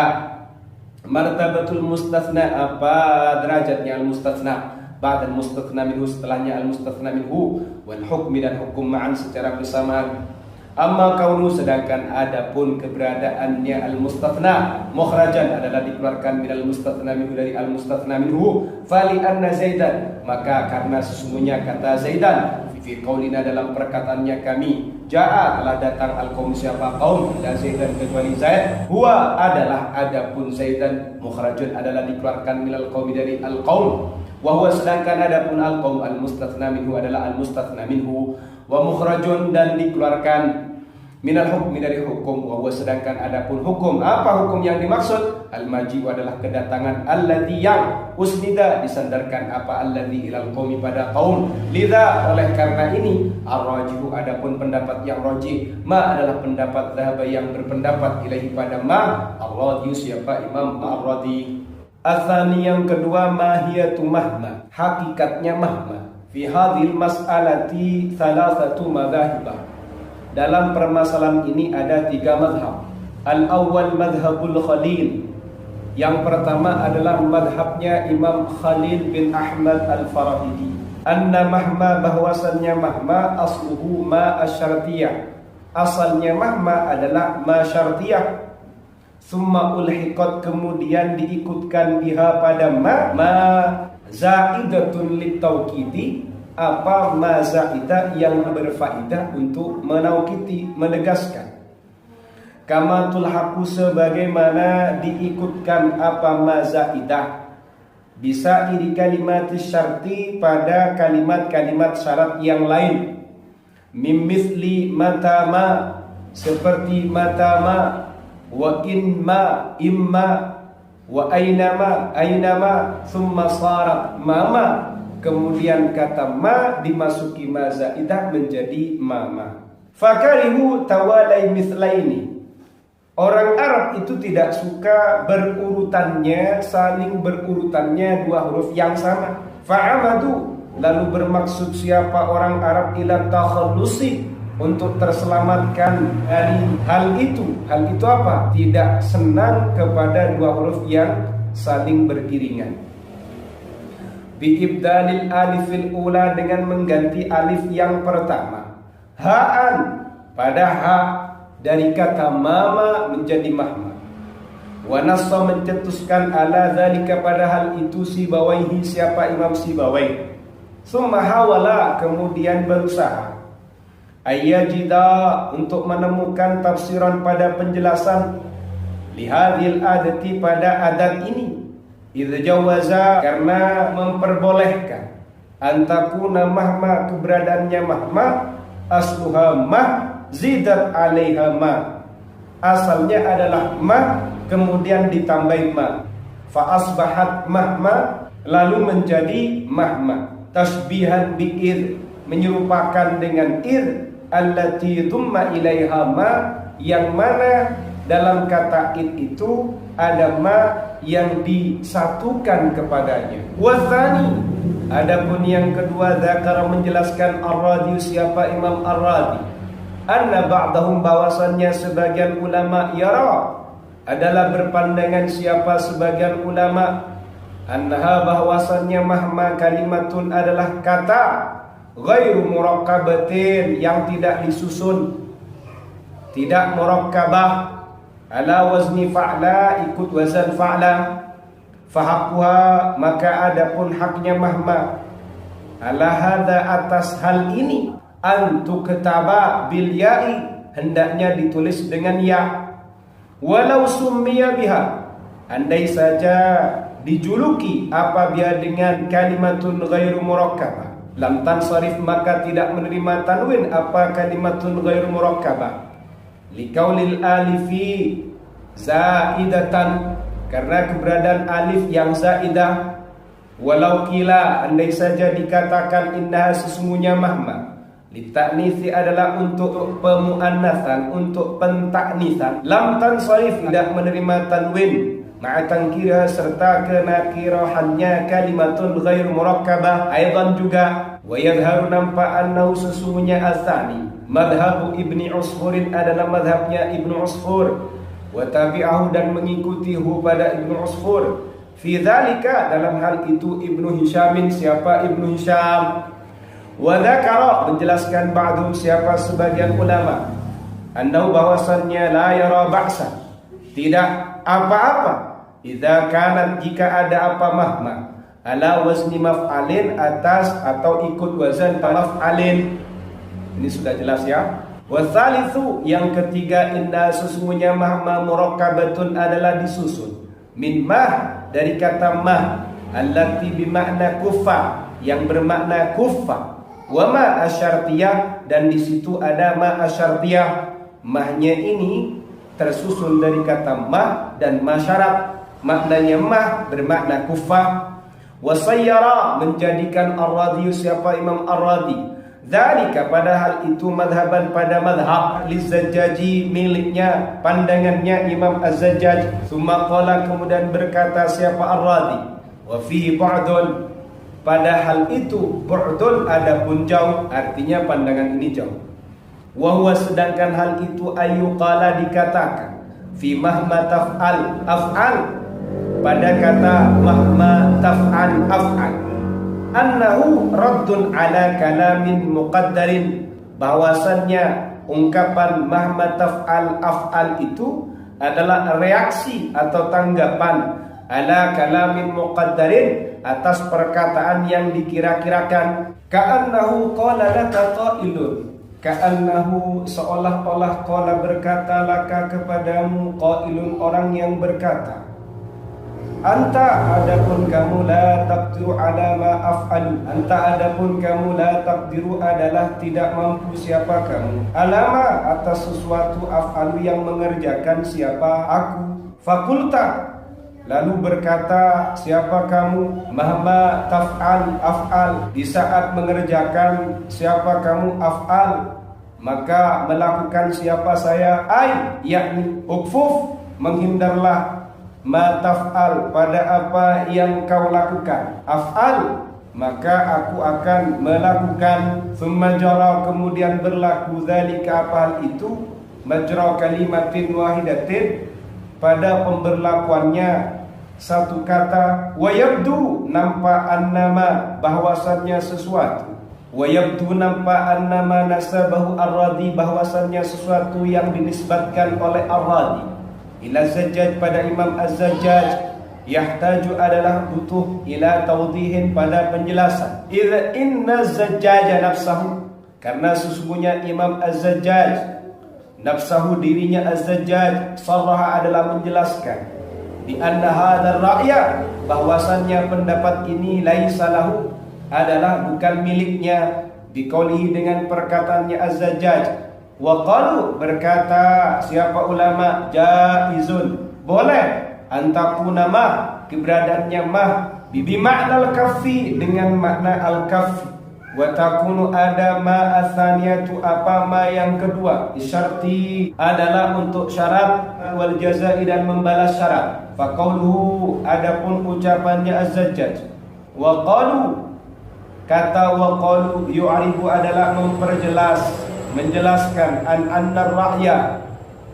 martabatul mustathna apa derajatnya al-mustathna, ba'da al-mustathna minhu setelahnya al-mustathna minhu, wal hukmi dan hukum ma'an secara bersamaan. Amma kaunu sedangkan adapun keberadaannya al-mustathna mukhrajan adalah dikeluarkan minal mustathna minhu dari al-mustathna minhu, fali anna Zaidan maka karena sesungguhnya kata Zaidan fi qaulina dalam perkataannya kami, jaa telah datang al-qaum siapa kaum, dan Zaidan kecuali Zaid, huwa adalah adapun Zaidan mukhrajun adalah dikeluarkan minal qaumi dari al-qaum, wa huwa sedangkan adapun al-qaum al-mustatsna minhu adalah al-mustatsna minhu, wa mukhrajun dan dikeluarkan minal hukmi dari hukum, wa huwa sedangkan adapun hukum. Apa hukum yang dimaksud? Al-maji'u adalah kedatangan, alladzi yang usnida disandarkan apa alladzi ilal qaumi pada kaum. Lidza oleh karena ini ar-rajihu adapun pendapat yang rajih, ma adalah pendapat dhahaba yang berpendapat ilahi pada ma ar-radhi siapa Imam ar-radhi. Atsani yang kedua mahiyatu mahma, hakikatnya mahma. Fi hadhil mas'alati thalathatu madzahib. Dalam permasalahan ini ada 3 madhab. Al-awwal madhabul Khalil. Yang pertama adalah madhabnya Imam Khalil bin Ahmad al-Farahidi. Anna mahma bahwasannya mahma asluhu ma asyartiyah. Asalnya mahma adalah ma syartiyah. Summa ulhiqat kemudian diikutkan biha pada ma zaidatun litauqidi. Apa mazaidah yang berfaedah untuk menaukiti, menegaskan. Kama tulhaqu sebagaimana diikutkan apa mazaidah bisa iri kalimat syarti pada kalimat-kalimat syarat yang lain. Mimithli matama seperti matama, wa inma imma, wa ainama thumma sarat mama. Kemudian kata ma dimasuki ma zaidah menjadi mama. Fakarihu tawalai mithlaini. Orang Arab itu tidak suka berurutannya, saling berurutannya 2 huruf yang sama. Fa'amadu lalu bermaksud siapa orang Arab ila takhallusi untuk terselamatkan dari hal itu. Hal itu apa? Tidak senang kepada 2 huruf yang saling beriringan. Biibdalil alifil ula dengan mengganti alif yang pertama. Ha'an pada ha dari kata mama menjadi mahma. Wa nassa mencetuskan ala dzalika pada hal itu Sibawaihi siapa Imam Sibawai. Summa hawala kemudian berusaha ayyajida untuk menemukan tafsiran pada penjelasan lihadil adati pada adat ini. Idza jawaza karena memperbolehkan antakuna mahma keberadaannya mahma asluha mah zidat alaiha ma asalnya adalah ma kemudian ditambah ma fa asbahat mahma lalu menjadi mahma tasbihan bi'ir menyerupakan dengan ir allati dhumma ilaiha ma yang mana dalam kata id itu ada ma yang disatukan kepadanya. Wazani adapun yang kedua zakara menjelaskan ar-radi siapa Imam ar-radi anna ba'dahum bahwasannya sebagian ulama yara adalah berpandangan siapa sebagian ulama annaha bahwasannya mahma kalimatun adalah kata ghairu murakkabatin yang tidak disusun, tidak murakkabah, ala wazni fa'la ikut wazan fa'la. Fahaqquha maka adapun haknya mahma ala hadza atas hal ini antu ketaba bil ya'i hendaknya ditulis dengan ya. Walau summiya biha andai saja dijuluki apa dia dengan kalimatun ghairu murakkabah lam tansarif maka tidak menerima tanwin apa kalimatun ghairu murakkabah liqaulil alifi zaidatan karena keberadaan alif yang zaidah. Walau kila andai saja dikatakan indah sesungguhnya mahma litaknisi adalah untuk pemuannatsan, untuk pentaknisan. Lam tansarif tidak menerima tanwin ma'atan kira serta kenakirahannya kalimatun ghair murakkabah. Aidan juga wa yadhharu nampak annahu sesungguhnya asani madhabu Ibni Usfurin adalah madhabnya Ibnu Usfur wa tabi'ahu dan mengikutihu pada Ibnu Usfur fi dzalika dalam hal itu Ibnu Hisyamin siapa Ibnu Hisyam wa dzakara menjelaskan ba'dhum siapa sebagian ulama annahu bahwasannya la yara ba'sa tidak apa-apa idza kanat jika ada apa mahma ala wazni maf'alin, atas atau ikut wazan maf'alin. Ini sudah jelas ya. Watsalitsu, yang ketiga, inna sesungguhnya mah murakkabatun adalah disusun min mah, dari kata mah, allati bimakna kufa, yang bermakna kufa, wa ma asyartiyah, dan di situ ada ma asyartiyah. Mahnya ini tersusun dari kata mah dan ma syarat. Maknanya mah bermakna kufa. Wasayyara, menjadikan ar-radhi, siapa Imam ar-radhi, dzalika, padahal itu madhaban pada madhab, lizzajjaji, miliknya, pandangannya Imam Az-Zajjaj. Tsumma qala, kemudian berkata siapa ar-radhi, wa fihi ba'dun, padahal itu bu'dun, adapun jauh, artinya pandangan ini jauh. Wa huwa, sedangkan hal itu ayyuqala, dikatakan, fi mahma taf'al af'al, pada kata mahma taf'al af'al, annahu raddun ala kalamin muqaddarin, bahwasannya ungkapan mahma taf'al af'al itu adalah reaksi atau tanggapan ala kalamin muqaddarin, atas perkataan yang dikira-kirakan. Ka'annahu qala laka qailun, ka'annahu, seolah-olah qala berkata, laka kepadamu, qailun, orang yang berkata, anta, adapun kamu, la taqdiru ala ma af'al, anta, adapun kamu, la taqdiru, adalah tidak mampu siapa kamu, alama, atas sesuatu, af'alu, yang mengerjakan siapa aku. Fakulta, lalu berkata siapa kamu, mahma taf'al af'al, di saat mengerjakan siapa kamu af'al, maka melakukan siapa saya, ay, yakni ukfuf, menghindarlah, ma taf'al, pada apa yang kau lakukan, af'al, maka aku akan melakukan. Tsumma jara, kemudian berlaku, dzalika, apa hal itu, majra kalimatin wahidatin, pada pemberlakuannya satu kata. Wa yabdu, nampak, annama, bahwasannya sesuatu, wa yabdu, nampak, annama nasabahu ar-radhi, bahwasannya sesuatu yang dinisbatkan oleh ar-radhi ila Zajjaj, pada Imam Az-Zajjaj, yahtaju, adalah butuh, ila tawdihin, pada penjelasan. Idza inna Zajjaj nafsahu, karena sesungguhnya Imam Az-Zajjaj, nafsahu, dirinya Az-Zajjaj, sarraha, adalah menjelaskan, di anna hadzal ra'ya, bahwasannya pendapat ini, laisa lahu, adalah bukan miliknya, biqaulihi, dengan perkataannya Az-Zajjaj. Wa qalu, berkata siapa ulama, jaizun, boleh, antakuna mah, keberadaannya mah, bibi makna al-kaffi, dengan makna al-kaffi, wa takunu, ada ma atsaniyatu, apa ma yang kedua, isyarti, adalah untuk syarat, wal jazai, dan membalas syarat. Fa qauluhu, adapun ucapannya Az-Zajjaj, wa qalu, kata wa qalu, yu'aribu, adalah memperjelas, menjelaskan, an-annar ra'ya,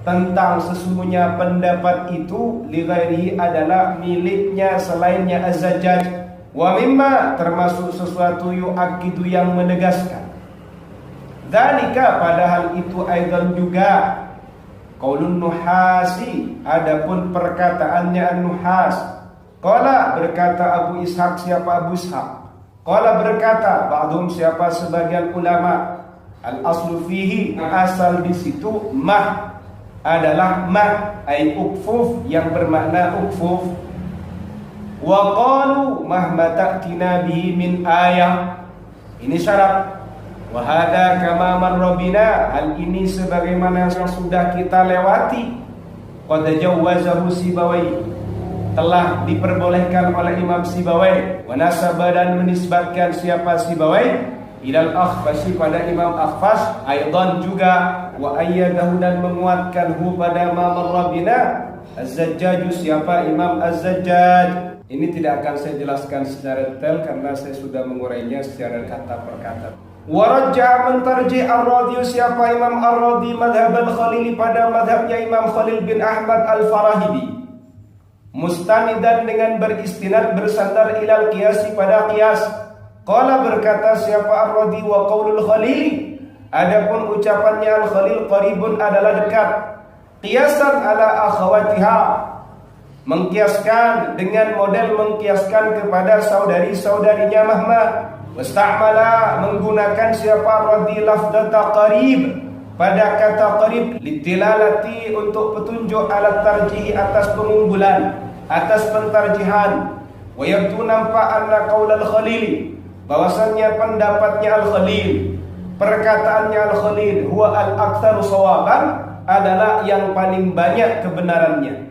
tentang sesungguhnya pendapat itu, li ghairihi, adalah miliknya selainnya Az-Zajjaj, wa mimma, termasuk sesuatu, yu'akidu, yang menegaskan, dzalika, padahal itu, aidan juga, qaulun nuhasi, adapun perkataannya an-nuhas. Qala, berkata Abu Ishaq, siapa Abu Ishaq, qala, berkata ba'dhum, siapa sebagian ulama, al-aslu fihi, asal di situ, mah, adalah mah, ay ukfuf, yang bermakna ukfuf. Wa qalu mahma ta'tina bihi min ayah, ini syarat. Wa hadza kama marra bina, hal ini sebagaimana yang sudah kita lewati. Qad jawazahu Sibawayh, telah diperbolehkan oleh Imam Sibawayh. Wa nasaba, dan menisbatkan siapa Sibawayh, ilal Akhfashi, pada Imam Akhfash, aidan juga, wa ayyadahu, dan menguatkan hu, pada ma marra bina, Az-Zajjaj, siapa Imam Az-Zajjaj. Ini tidak akan saya jelaskan secara detail karena saya sudah mengurainya secara kata per kata. Wa rajja, mentarji ar-Radhi, siapa Imam ar-Radhi, madhab al-Khalili, pada madhabnya Imam Khalil bin Ahmad al-Farahidi, mustanidan, dengan beristinad, bersandar, ilal qiyasi, pada qiyas. Qala, berkata siapa ar-Radhi, wa qaulul Khalili, adapun ucapannya al-Khalil, qaribun, adalah dekat, qiyasan ala akhawatiha, mengkiaskan dengan model mengkiaskan kepada saudari-saudarinya Mahma. Wasta'mala, menggunakan siapa radhi lafdata qarib, pada kata qarib, litilalati, untuk petunjuk alat tarjih, atas pengunggulan, atas pentarjihan. Wa yabdu, nampak anna qaulal Khalil, bahwasannya pendapatnya Al-Khalil, perkataannya Al-Khalil, huwa al-aktsaru shawaban, adalah yang paling banyak kebenarannya.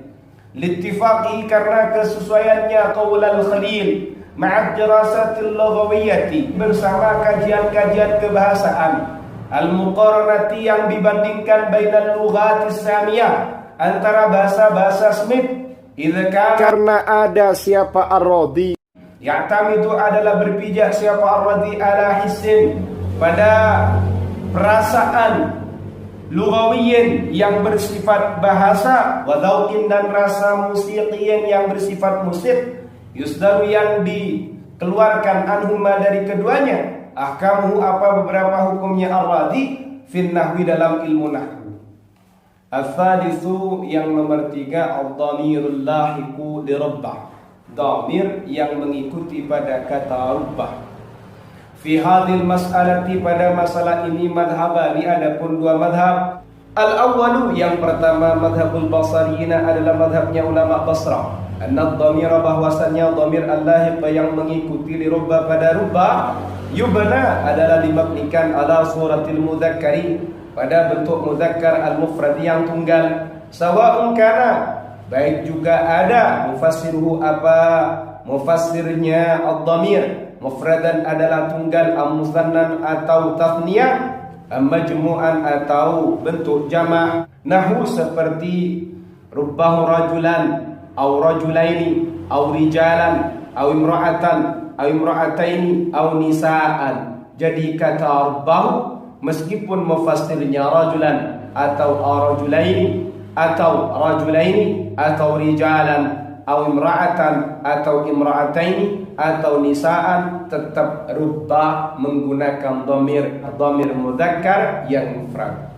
Littifaqi, karena kesesuaiannya qaulal Khalil ma'ad dirasatil lughawiyyati, bersama kajian-kajian kebahasaan, al-muqaranati, yang dibandingkan bainal lughatis samiyah, antara bahasa-bahasa Smith. Karena ada siapa ar-radhi, ya'tamidu, adalah berpijak siapa ar-radhi ala hissin, pada perasaan lughawiyyin yang bersifat bahasa, wa dzauqin, dan rasa musiqiyyin yang bersifat musik, yusdaru, yang dikeluarkan anhuma, dari keduanya, ahkamu, apa beberapa hukumnya ar-radhi, fin nahwi, dalam ilmu nahwu. Al-thalithu, yang nomor 3, ad-dhamirul lahiqu li rabbah, dhamir yang mengikuti pada kata rubbah. Fi hadhil mas'alati, pada masalah ini, madhabani, adapun dua madhab. Al-awwalu, yang pertama, madhabul basariyina, adalah madhabnya ulama Basrah. Anna dhamira, bahwasannya dhamir al-lahiq yang mengikuti li rabbah, pada rubbah, yubna, adalah dimabnikan ala suratil mudzakkari, pada bentuk mudzakkar al-mufrad yang tunggal. Sawa'un kana, baik juga ada mufassiruhu, apa mufassirnya ad-dhamir, mufradan, adalah tunggal, am-musannan, atau tathniyah, am-majmu'an, atau bentuk jama'. Nahu, seperti rubbahu rajulan, au rajulaini, au rijalan, au imra'atan, au imra'ataini, au nisa'an. Jadi kata rubbahu, meskipun mufassirnya rajulan, atau rajulaini, atau rajulaini, atau rijalan, atau imra'atan, atau imra'ataini, atau nisa'an, tetap rubbah menggunakan dhamir mudzakkar yang mufrad.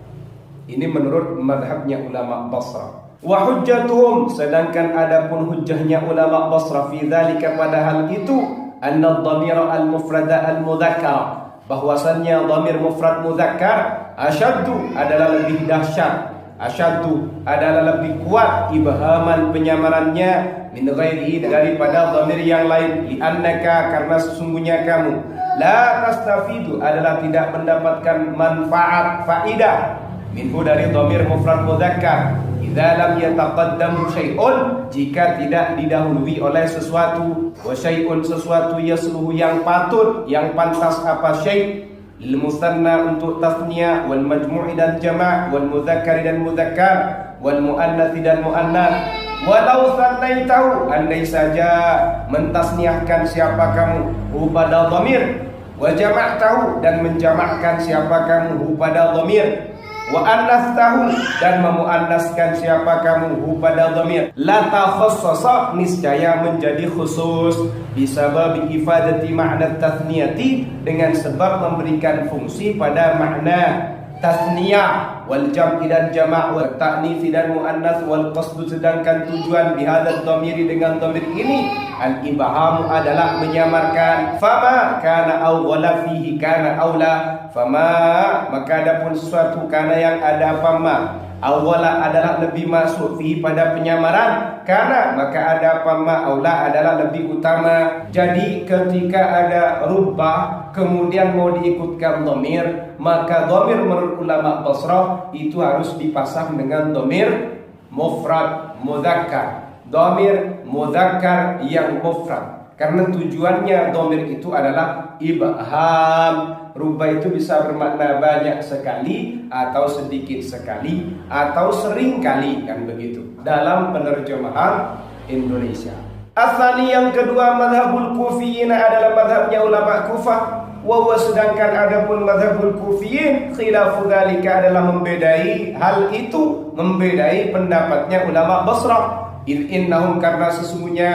Ini menurut madhabnya ulama Basrah. Wa hujjatuhum, sedangkan adapun hujjahnya ulama Basrah fi dzalika, pada hal itu, anna dhamira al-mufrada al-mudzakkar, bahwasannya dhamir mufrad mudzakkar, asyaddu, adalah lebih dahsyat, asyaddu, adalah lebih kuat, ibhaman, penyamarannya, min ghairihi, daripada dhamir yang lain. Li'annaka, karena sesungguhnya kamu, la tastafidu, adalah tidak mendapatkan manfaat, faidah, minhu, dari dhamir mufrad mudzakkar, idza lam yataqaddam syai'un, jika tidak didahului oleh sesuatu, wa syai'un, sesuatu, yasluhu, yang patut, yang pantas, apa syai', lil musanna, untuk tasniyah, wal majmu'i, dan jama', wal mudzakkari, dan mudzakkar, wal muannats, dan muannats. Walau sannaitahu, andai saja mentasniahkan siapa kamu pada dhamir, wa jama'tahu, dan menjamakkan siapa kamu pada dhamir, wa annastahu, dan memuannaskan siapa kamu pada dhamir, la takhassasa, niscaya menjadi khusus, bisabab ifadati ma'na tathniyati, dengan sebab memberikan fungsi pada makna tasniyah, wal jam'i, dan jama', wal ta'nits, dan muannats, wal qasdu, sedangkan tujuan bihadzal dhamiri, dengan dhamir ini, al-ibham, adalah menyamarkan. Fama kana awwala fihi kana aula, fama, maka adapun sesuatu kana yang ada fama, awwala, adalah lebih masuk, fihi, pada penyamaran, kana, maka ada fama, aula, adalah lebih utama. Jadi ketika ada rubbah kemudian mau diikutkan dhamir, maka dhamir menurut ulama Basrah itu harus dipasang dengan dhamir mufrad mudzakkar, dhamir mudzakkar yang mufrad, karena tujuannya dhamir itu adalah ibham. Rubbah itu bisa bermakna banyak sekali, atau sedikit sekali, atau sering kali, kan begitu dalam penerjemahan Indonesia. Asani, yang kedua, madhabul kufiyin, adalah madhabnya ulama Kufah. Wa sedangkan adapun madhabul kufiyin, khilafu dzalika, adalah membedai hal itu, membedai pendapatnya ulama Basrah. Innahum, karena sesungguhnya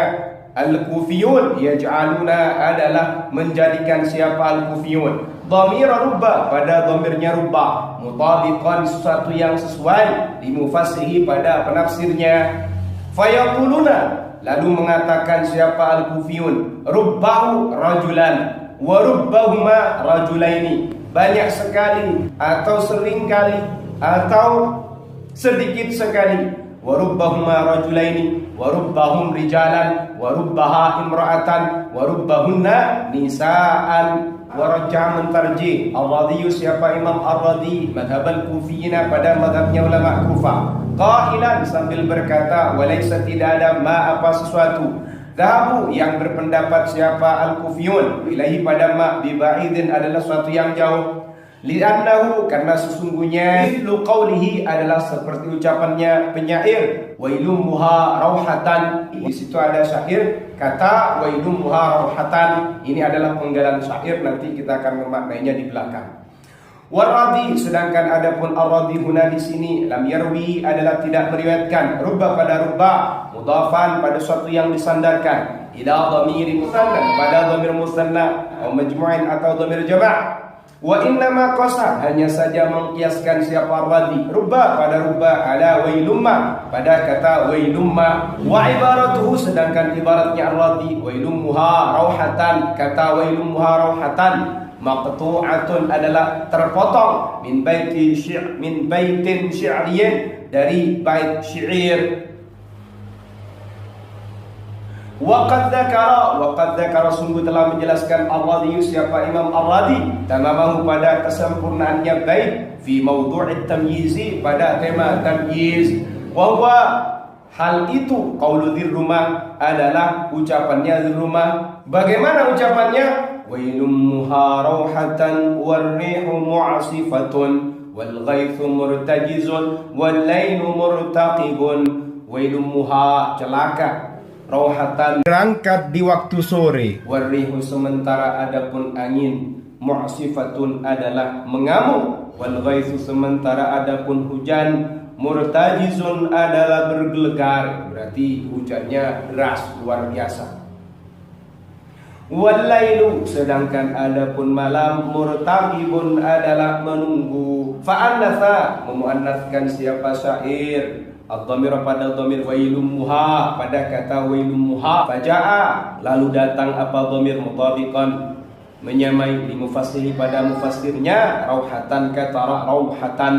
al-kufiyun yaj'aluna, adalah menjadikan siapa al-kufiyun dhamir rubbah, pada dhamirnya rubbah, mutabiqan, sesuatu yang sesuai, limufassihi, pada penafsirnya. Fayaquluna, lalu mengatakan siapa al-Kufiyun, rubbahu rajulan wa rubbahuma rajulaini, banyak sekali atau sering kali atau sedikit sekali, wa rubbahuma rajulaini wa rubbahum rijalan wa rubbaha imra'atan wa rubbahunna nisaan. Waraja mentarjih Ar-Radhi, siapa Imam Ar-Radhi madhab al-Kufiyina, pada madhabnya ulama Kufah, qailan, sambil berkata, walaysa, tidak ada, ma, apa sesuatu, dhahabu, yang berpendapat siapa al-Kufiyun, ilahi, pada ma, bibaidin, adalah suatu yang jauh, li'annahu, karena sesungguhnya, mithlu qawlihi, adalah seperti ucapannya penyair, wailum muha rauhatan, di situ ada syair kata wailum muha rauhatan, ini adalah penggalan syair, nanti kita akan memaknainya di belakang. War-Radhi, sedangkan adapun Ar-Radhi huna di sini, lam yarwi, adalah tidak meriwayatkan, rubba, pada rubba, mudhafan, pada suatu yang disandarkan, ila dhamiri musanna, pada dhamir musanna, atau majmu'in, atau dhamir jama'. Wa innama qasa, hanya saja mengkiaskan siapa Ar-Radhi, rubba, pada rubba, ala wailumma, pada kata wailumma. Wa ibaratuhu, sedangkan ibaratnya Ar-Radhi, wailummuha rauhatan, kata wailummuha rauhatan, maqtu'atun, adalah terpotong, min baitin syi'riyin, dari bait syair. Waqad dzakara, sungguh telah menjelaskan Ar-Radhi, siapa Imam Ar-Radhi, tamamahu, pada kesempurnaannya bait, fi mawdu'it tamyizi, pada tema tamyiz, wa huwa, hal itu, qaulu dzirrumah, adalah ucapannya dzirrumah. Bagaimana ucapannya? Wailum muha rauhatan war-rihu mu'asifatun wal ghaithu murtajizun wal lailu murtaqibun. Wailum muha, celaka, rauhatan, berangkat di waktu sore, warrihu, sementara adapun angin, mu'asifatun, adalah mengamuk, wal ghaithu, sementara adapun hujan, murtajizun, adalah bergelegar, berarti hujannya deras, luar biasa. Wal lailu, sedangkan adapun malam, murtaqibun, adalah menunggu. Fa'annatha, memuannatkan siapa syair, ad-dhamir, pada dhamir wailum muha, pada kata wailum muha. Faja'a, lalu datang apa dhamir mutabiqan, menyamai, li mufassiri, pada mufassirnya, rauhatan, kata rauhatan.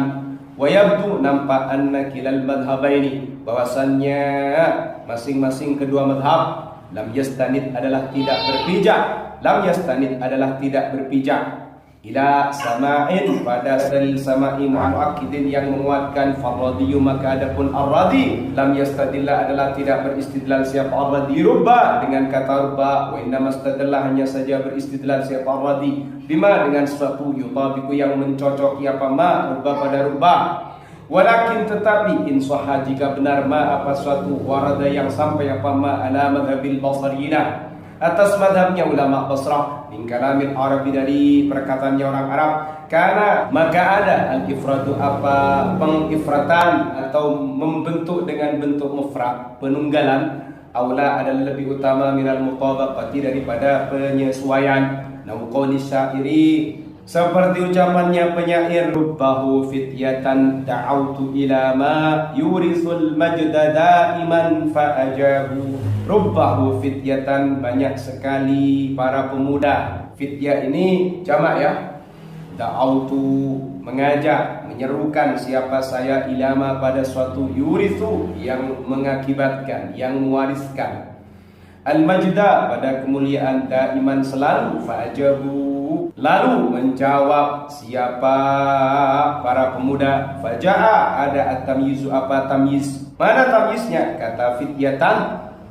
Wa yabdu, nampak, anna kilal madhabaini, bahwasannya masing-masing kedua madhab, lam yastanid, adalah tidak berpijak, lam yastanid, adalah tidak berpijak, ila sama'in, pada dalil sama'i mu'akkidin, yang menguatkan, farradhiyu, maka adapun Ar-Radhi, lam yastadillah, adalah tidak beristidlal siapa Ar-Radhi, rubba, dengan kata rubba, wa innama istadallah, hanya saja beristidlal siapa Ar-Radhi, bima, dengan sesuatu, yutabiku, yang mencocoki apa ma, rubba, pada rubba. Walakin, tetapi, insahha, jika benar ma, apa suatu, warada, yang sampai apa ma, ala madhabil basariyina, atas madhabnya ulama Basrah, min kalamil Arabi, dari perkataannya orang Arab, karena, maka ada, al-ifradu, apa pengifratan, atau membentuk dengan bentuk mufrad, penunggalan, aula, adalah lebih utama, minal mutabaqati, daripada penyesuaian. Nahu qawli syairi, seperti ucapannya penyair, rubbahu fityatan da'autu ila ma yurisul majda da'iman fa'ajabu. Rubbahu fityatan, banyak sekali para pemuda. Fitya ini jamak ya. Da'autu, mengajak, menyerukan siapa saya, ilama, pada suatu, yurithu, yang mengakibatkan, yang mewariskan, al-majda, pada kemuliaan, da'iman, selalu, fa'ajabu, lalu menjawab siapa para pemuda. Faja'a, ada at-tamyizu, apa tamyiz, mana tamyiznya? Kata fityatan,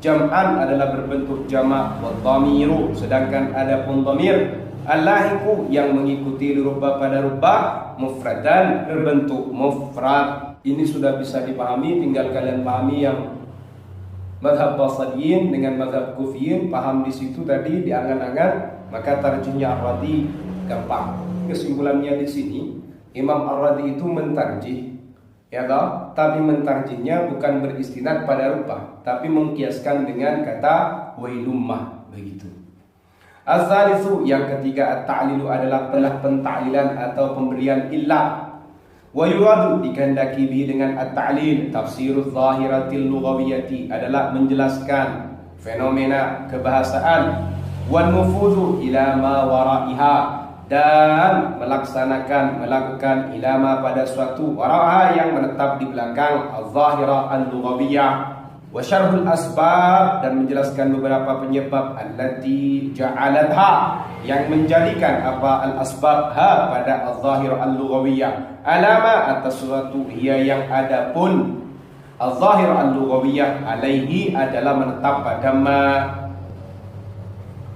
jam'an, adalah berbentuk jamak, wa dhamiru, sedangkan ada pun dhamir, al-lahiqu, yang mengikuti rubba, pada rubba, mufradan, berbentuk mufrad. Ini sudah bisa dipahami, tinggal kalian pahami yang madhab basariyin dengan madhab kufiyin, paham di situ tadi, diangan-angan, maka tarjihnya Ar-Radhi gampang. Kesimpulannya di sini, Imam Ar-Radhi itu mentarjih, ya toh, tapi mentarjihnya bukan beristinad pada rubah, tapi mengkiaskan dengan kata wailummah, begitu. Az-zalisu, yang ketiga, at-ta'lilu, adalah penta'lilan atau pemberian illah. Wa yuradu dikehendaki bihi dengan at-ta'lil tafsiruz zahiratil lughawiyyati adalah menjelaskan fenomena kebahasaan, wan nufudu ila ma waraiha dan melakukan ilama pada suatu wara'ah yang menetap di belakang az-zahirah al-lughawiyyah, wa syarhul asbab dan menjelaskan beberapa penyebab allati ja'alatha yang menjadikan apa al-asbab ha pada az-zahirah al-lughawiyyah alama atas suatu ia yang ada pun az-zahirah al-lughawiyyah alaihi adalah menetap pada ma.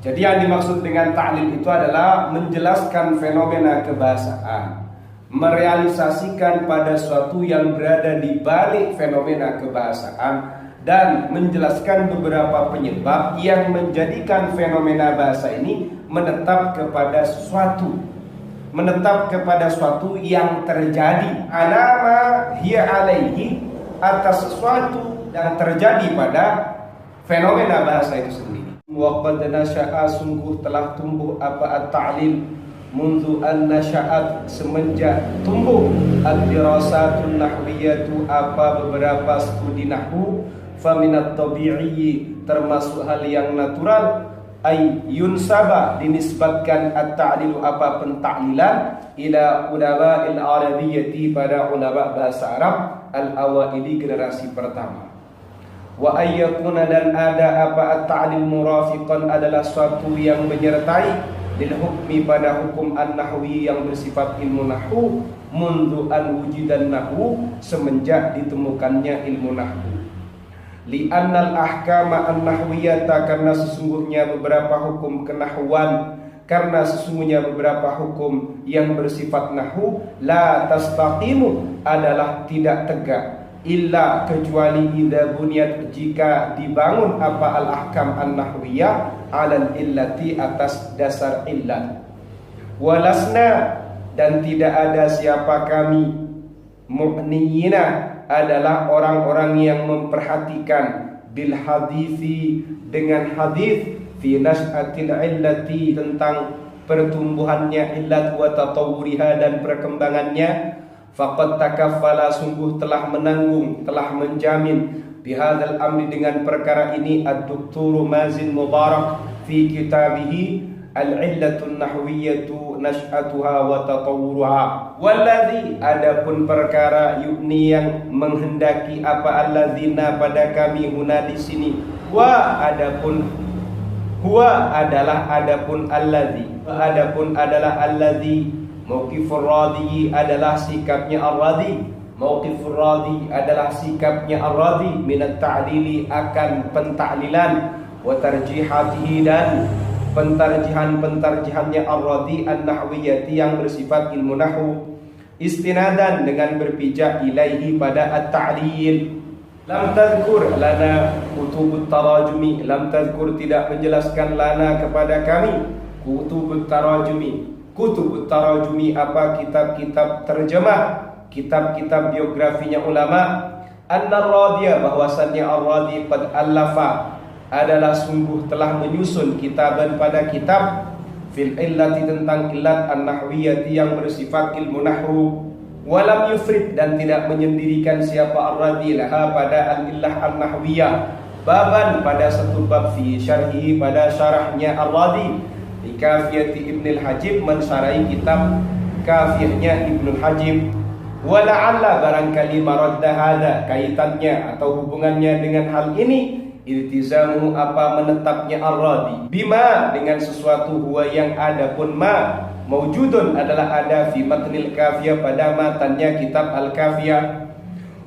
Jadi yang dimaksud dengan ta'lil itu adalah menjelaskan fenomena kebahasaan, merealisasikan pada suatu yang berada di balik fenomena kebahasaan, dan menjelaskan beberapa penyebab yang menjadikan fenomena bahasa ini menetap kepada sesuatu yang terjadi alama hiya alaihi atas sesuatu yang terjadi pada fenomena bahasa itu sendiri. Wa qad nasha'a sungguh telah tumbuh apa at-ta'lil mundu an nasya'at semenjak tumbuh ad-dirasatun nahwiyatu apa beberapa studi nahwu faminat tabi'i termasuk hal yang natural ay yunsaba dinisbatkan at-ta'lilu apa pentaklilan ila ulama'il arabiyyati pada ulama bahasa Arab al-awaili generasi pertama. Wa ayyakuna dan ada apa at-ta'lil murafiqan adalah suatu yang menyertai lil hukmi pada hukum an-nahwi yang bersifat ilmu nahwu mundu an wujidan nahwu semenjak ditemukannya ilmu nahwu. Li'annal ahkama an-nahwiyata karena sesungguhnya beberapa hukum kenahwan, karena sesungguhnya beberapa hukum yang bersifat nahwu la tastaqimu adalah tidak tegak illa kecuali idza buniyat jika dibangun apa al-ahkam an-nahwiyah alal illati atas dasar illat. Walasna dan tidak ada siapa kami mu'niyina adalah orang-orang yang memperhatikan bil hadisi dengan hadis fi nas'atil illati tentang pertumbuhannya illat wa tatawwuriha dan perkembangannya. Faqad takaffala sungguh telah menanggung, telah menjamin bihadzal amri dengan perkara ini ad-doktor Mazin Mubarak fi kitabihi al-illatun nahwiyatu nash'atuha wa tatawwuruha. Walladzi adapun perkara yukni yang menghendaki apa alladzina pada kami huna di sini wa adapun huwa adalah adapun alladzi adapun adalah alladzi mauqifur radhi adalah sikapnya ar-radhi. Mauqifur radhi adalah sikapnya ar-radhi minat ta'lili akan pentaklilan wa tarjihatihi dan pentarjihannya ar-radhi an-nahwiyati yang bersifat ilmu nahwu istinadan dengan berpijak ilaihi pada at-ta'lil. Lam tadhkur lana kutubut tarajumi, lam tadhkur tidak menjelaskan lana kepada kami kutubut tarajumi apa kitab-kitab terjemah, kitab-kitab biografinya ulama. An-Radiyah bahwasannya ar-Radi qad allafa adalah sungguh telah menyusun kitaban pada kitab fil illati tentang illat an-nahwiyati yang bersifat ilmu nahwu. Walam yufrid dan tidak menyendirikan siapa ar-Radi laha pada al-illah an-nahwiyah baban pada satu bab fi syarhi pada syarahnya ar-Radi di Kafiyati Ibnul Hajib mensarai kitab Kafiyahnya Ibnul Hajib. Wala'alla barangkali maradda hada kaitannya atau hubungannya dengan hal ini iltizamu apa menetapnya ar-Radi bima dengan sesuatu huwa yang ada pun ma maujudun adalah ada fi matnil Kafiyah pada matannya kitab al-Kafiyah.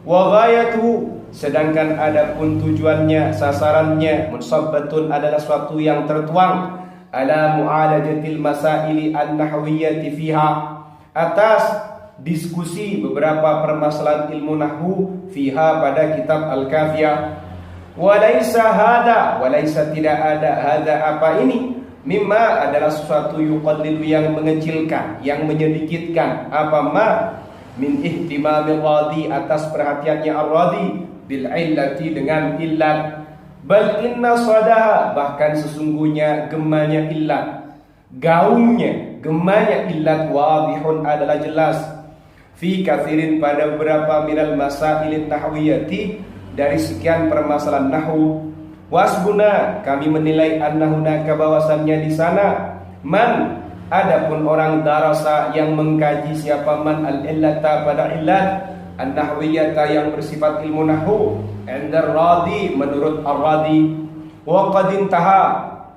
Wa ghayatuhu sedangkan ada pun tujuannya sasarannya munsabbatun adalah suatu yang tertuang ala mu'alajatil masaili an-nahwiyyati fiha atas diskusi beberapa permasalahan ilmu nahwu fiha pada kitab al-Kafiyah. Walaisa hada walaisa tidak ada hada apa ini mimma adalah sesuatu yuqallilu yang mengecilkan yang menyedikitkan apa ma min ihtimamil radi atas perhatiannya ar-Radi bil illati dengan illat. Bal inna sadaha bahkan sesungguhnya gemanya illat, gaungnya gemanya illat wadihun adalah jelas. fi katsirin pada beberapa minal masailin nahwiyati dari sekian permasalahan nahwu. Wasbuna kami menilai annahuna bahwasannya di sana man adapun orang darasa yang mengkaji siapa man al-illata pada illat an-nahwiyata yang bersifat ilmu nahwu indar radi menurut ar-radi wa qad intaha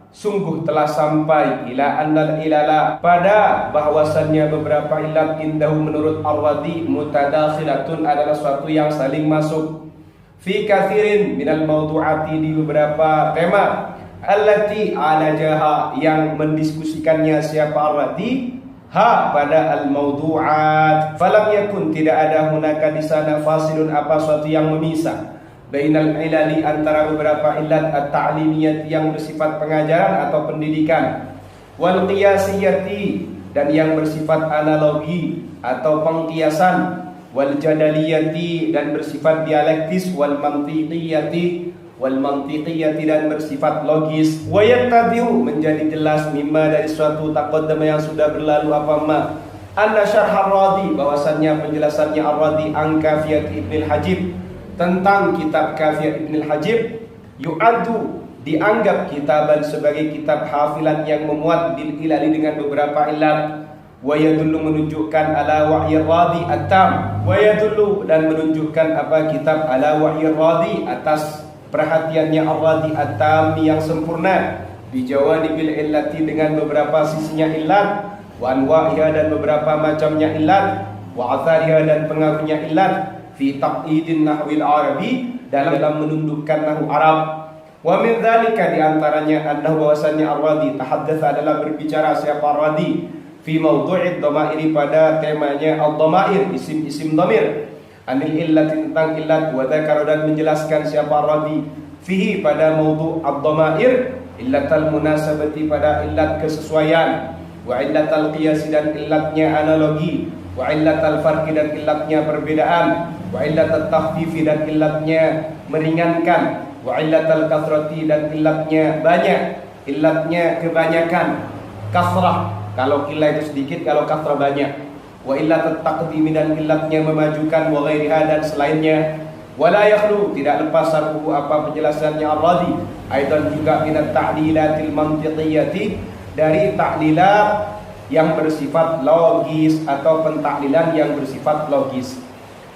sungguh telah sampai ila annal ilala pada bahwasannya beberapa ilat indahu menurut ar-radi mutadakhilatun adalah suatu yang saling masuk fi kathirin minal mawdu'ati di beberapa tema allati alajaha yang mendiskusikannya siapa ar-radi ha pada al-mawdu'at falam yakun tidak ada hunaka di sana fasilun apa suatu yang memisah bainal ilali antara beberapa ilat at-ta'limiyat yang bersifat pengajaran atau pendidikan wal qiyasiyati dan yang bersifat analogi atau pengkiasan wal jadaliyati dan bersifat dialektis wal mantiqiyati dan bersifat logis wa yattabi'u menjadi jelas mimma dari suatu taqaddama yang sudah berlalu apa ma anna syarh ar-radi bahwasannya penjelasannya ar-radi an kafiyat ibn al-hajib tentang kitab kafiyat ibn al-hajib yu'addu dianggap kitaban sebagai kitab hafilan yang memuat bil ilali dengan beberapa ilat wa yadullu menunjukkan ala wahyi radi at-tam wa yadullu dan menunjukkan apa kitab ala wahyi radi atas perhatiannya ar-radi at-tam yang sempurna bijawanibil illati dengan beberapa sisinya illat wa anwa'iha dan beberapa macamnya illat wa athariha dan pengaruhnya illat fi taqidin nahwil arabi dalam menundukkan nahwu Arab wa min dzalika di antaranya annahu bahwasannya ar-radi tahaddatsa adalah berbicara siapa ar-radi fi mawdu'id dhamairi pada temanya ad-dhamair isim-isim dhamir anil illati tentang illat wa dzakara dan menjelaskan siapa ar-radi fihi pada mawdu' ad-dhamair illatal munasabati pada illat kesesuaian wa illatal qiyas dan illatnya analogi wa illatal farqi dan illatnya perbedaan wa illatat takhfifi dan illatnya meringankan wa illatal kathrati dan illatnya banyak illatnya kebanyakan kasrah kalau qillah itu sedikit kalau kasrah banyak wa illatat taqdimi dan illatnya memajukan wa ghairiha dan selainnya wala yakhlu tidak lepas sarfu apa penjelasannya ar-radi aidan juga minat ta'lilatil mantiqiyati dari ta'lilat yang bersifat logis atau pentaklilan yang bersifat logis.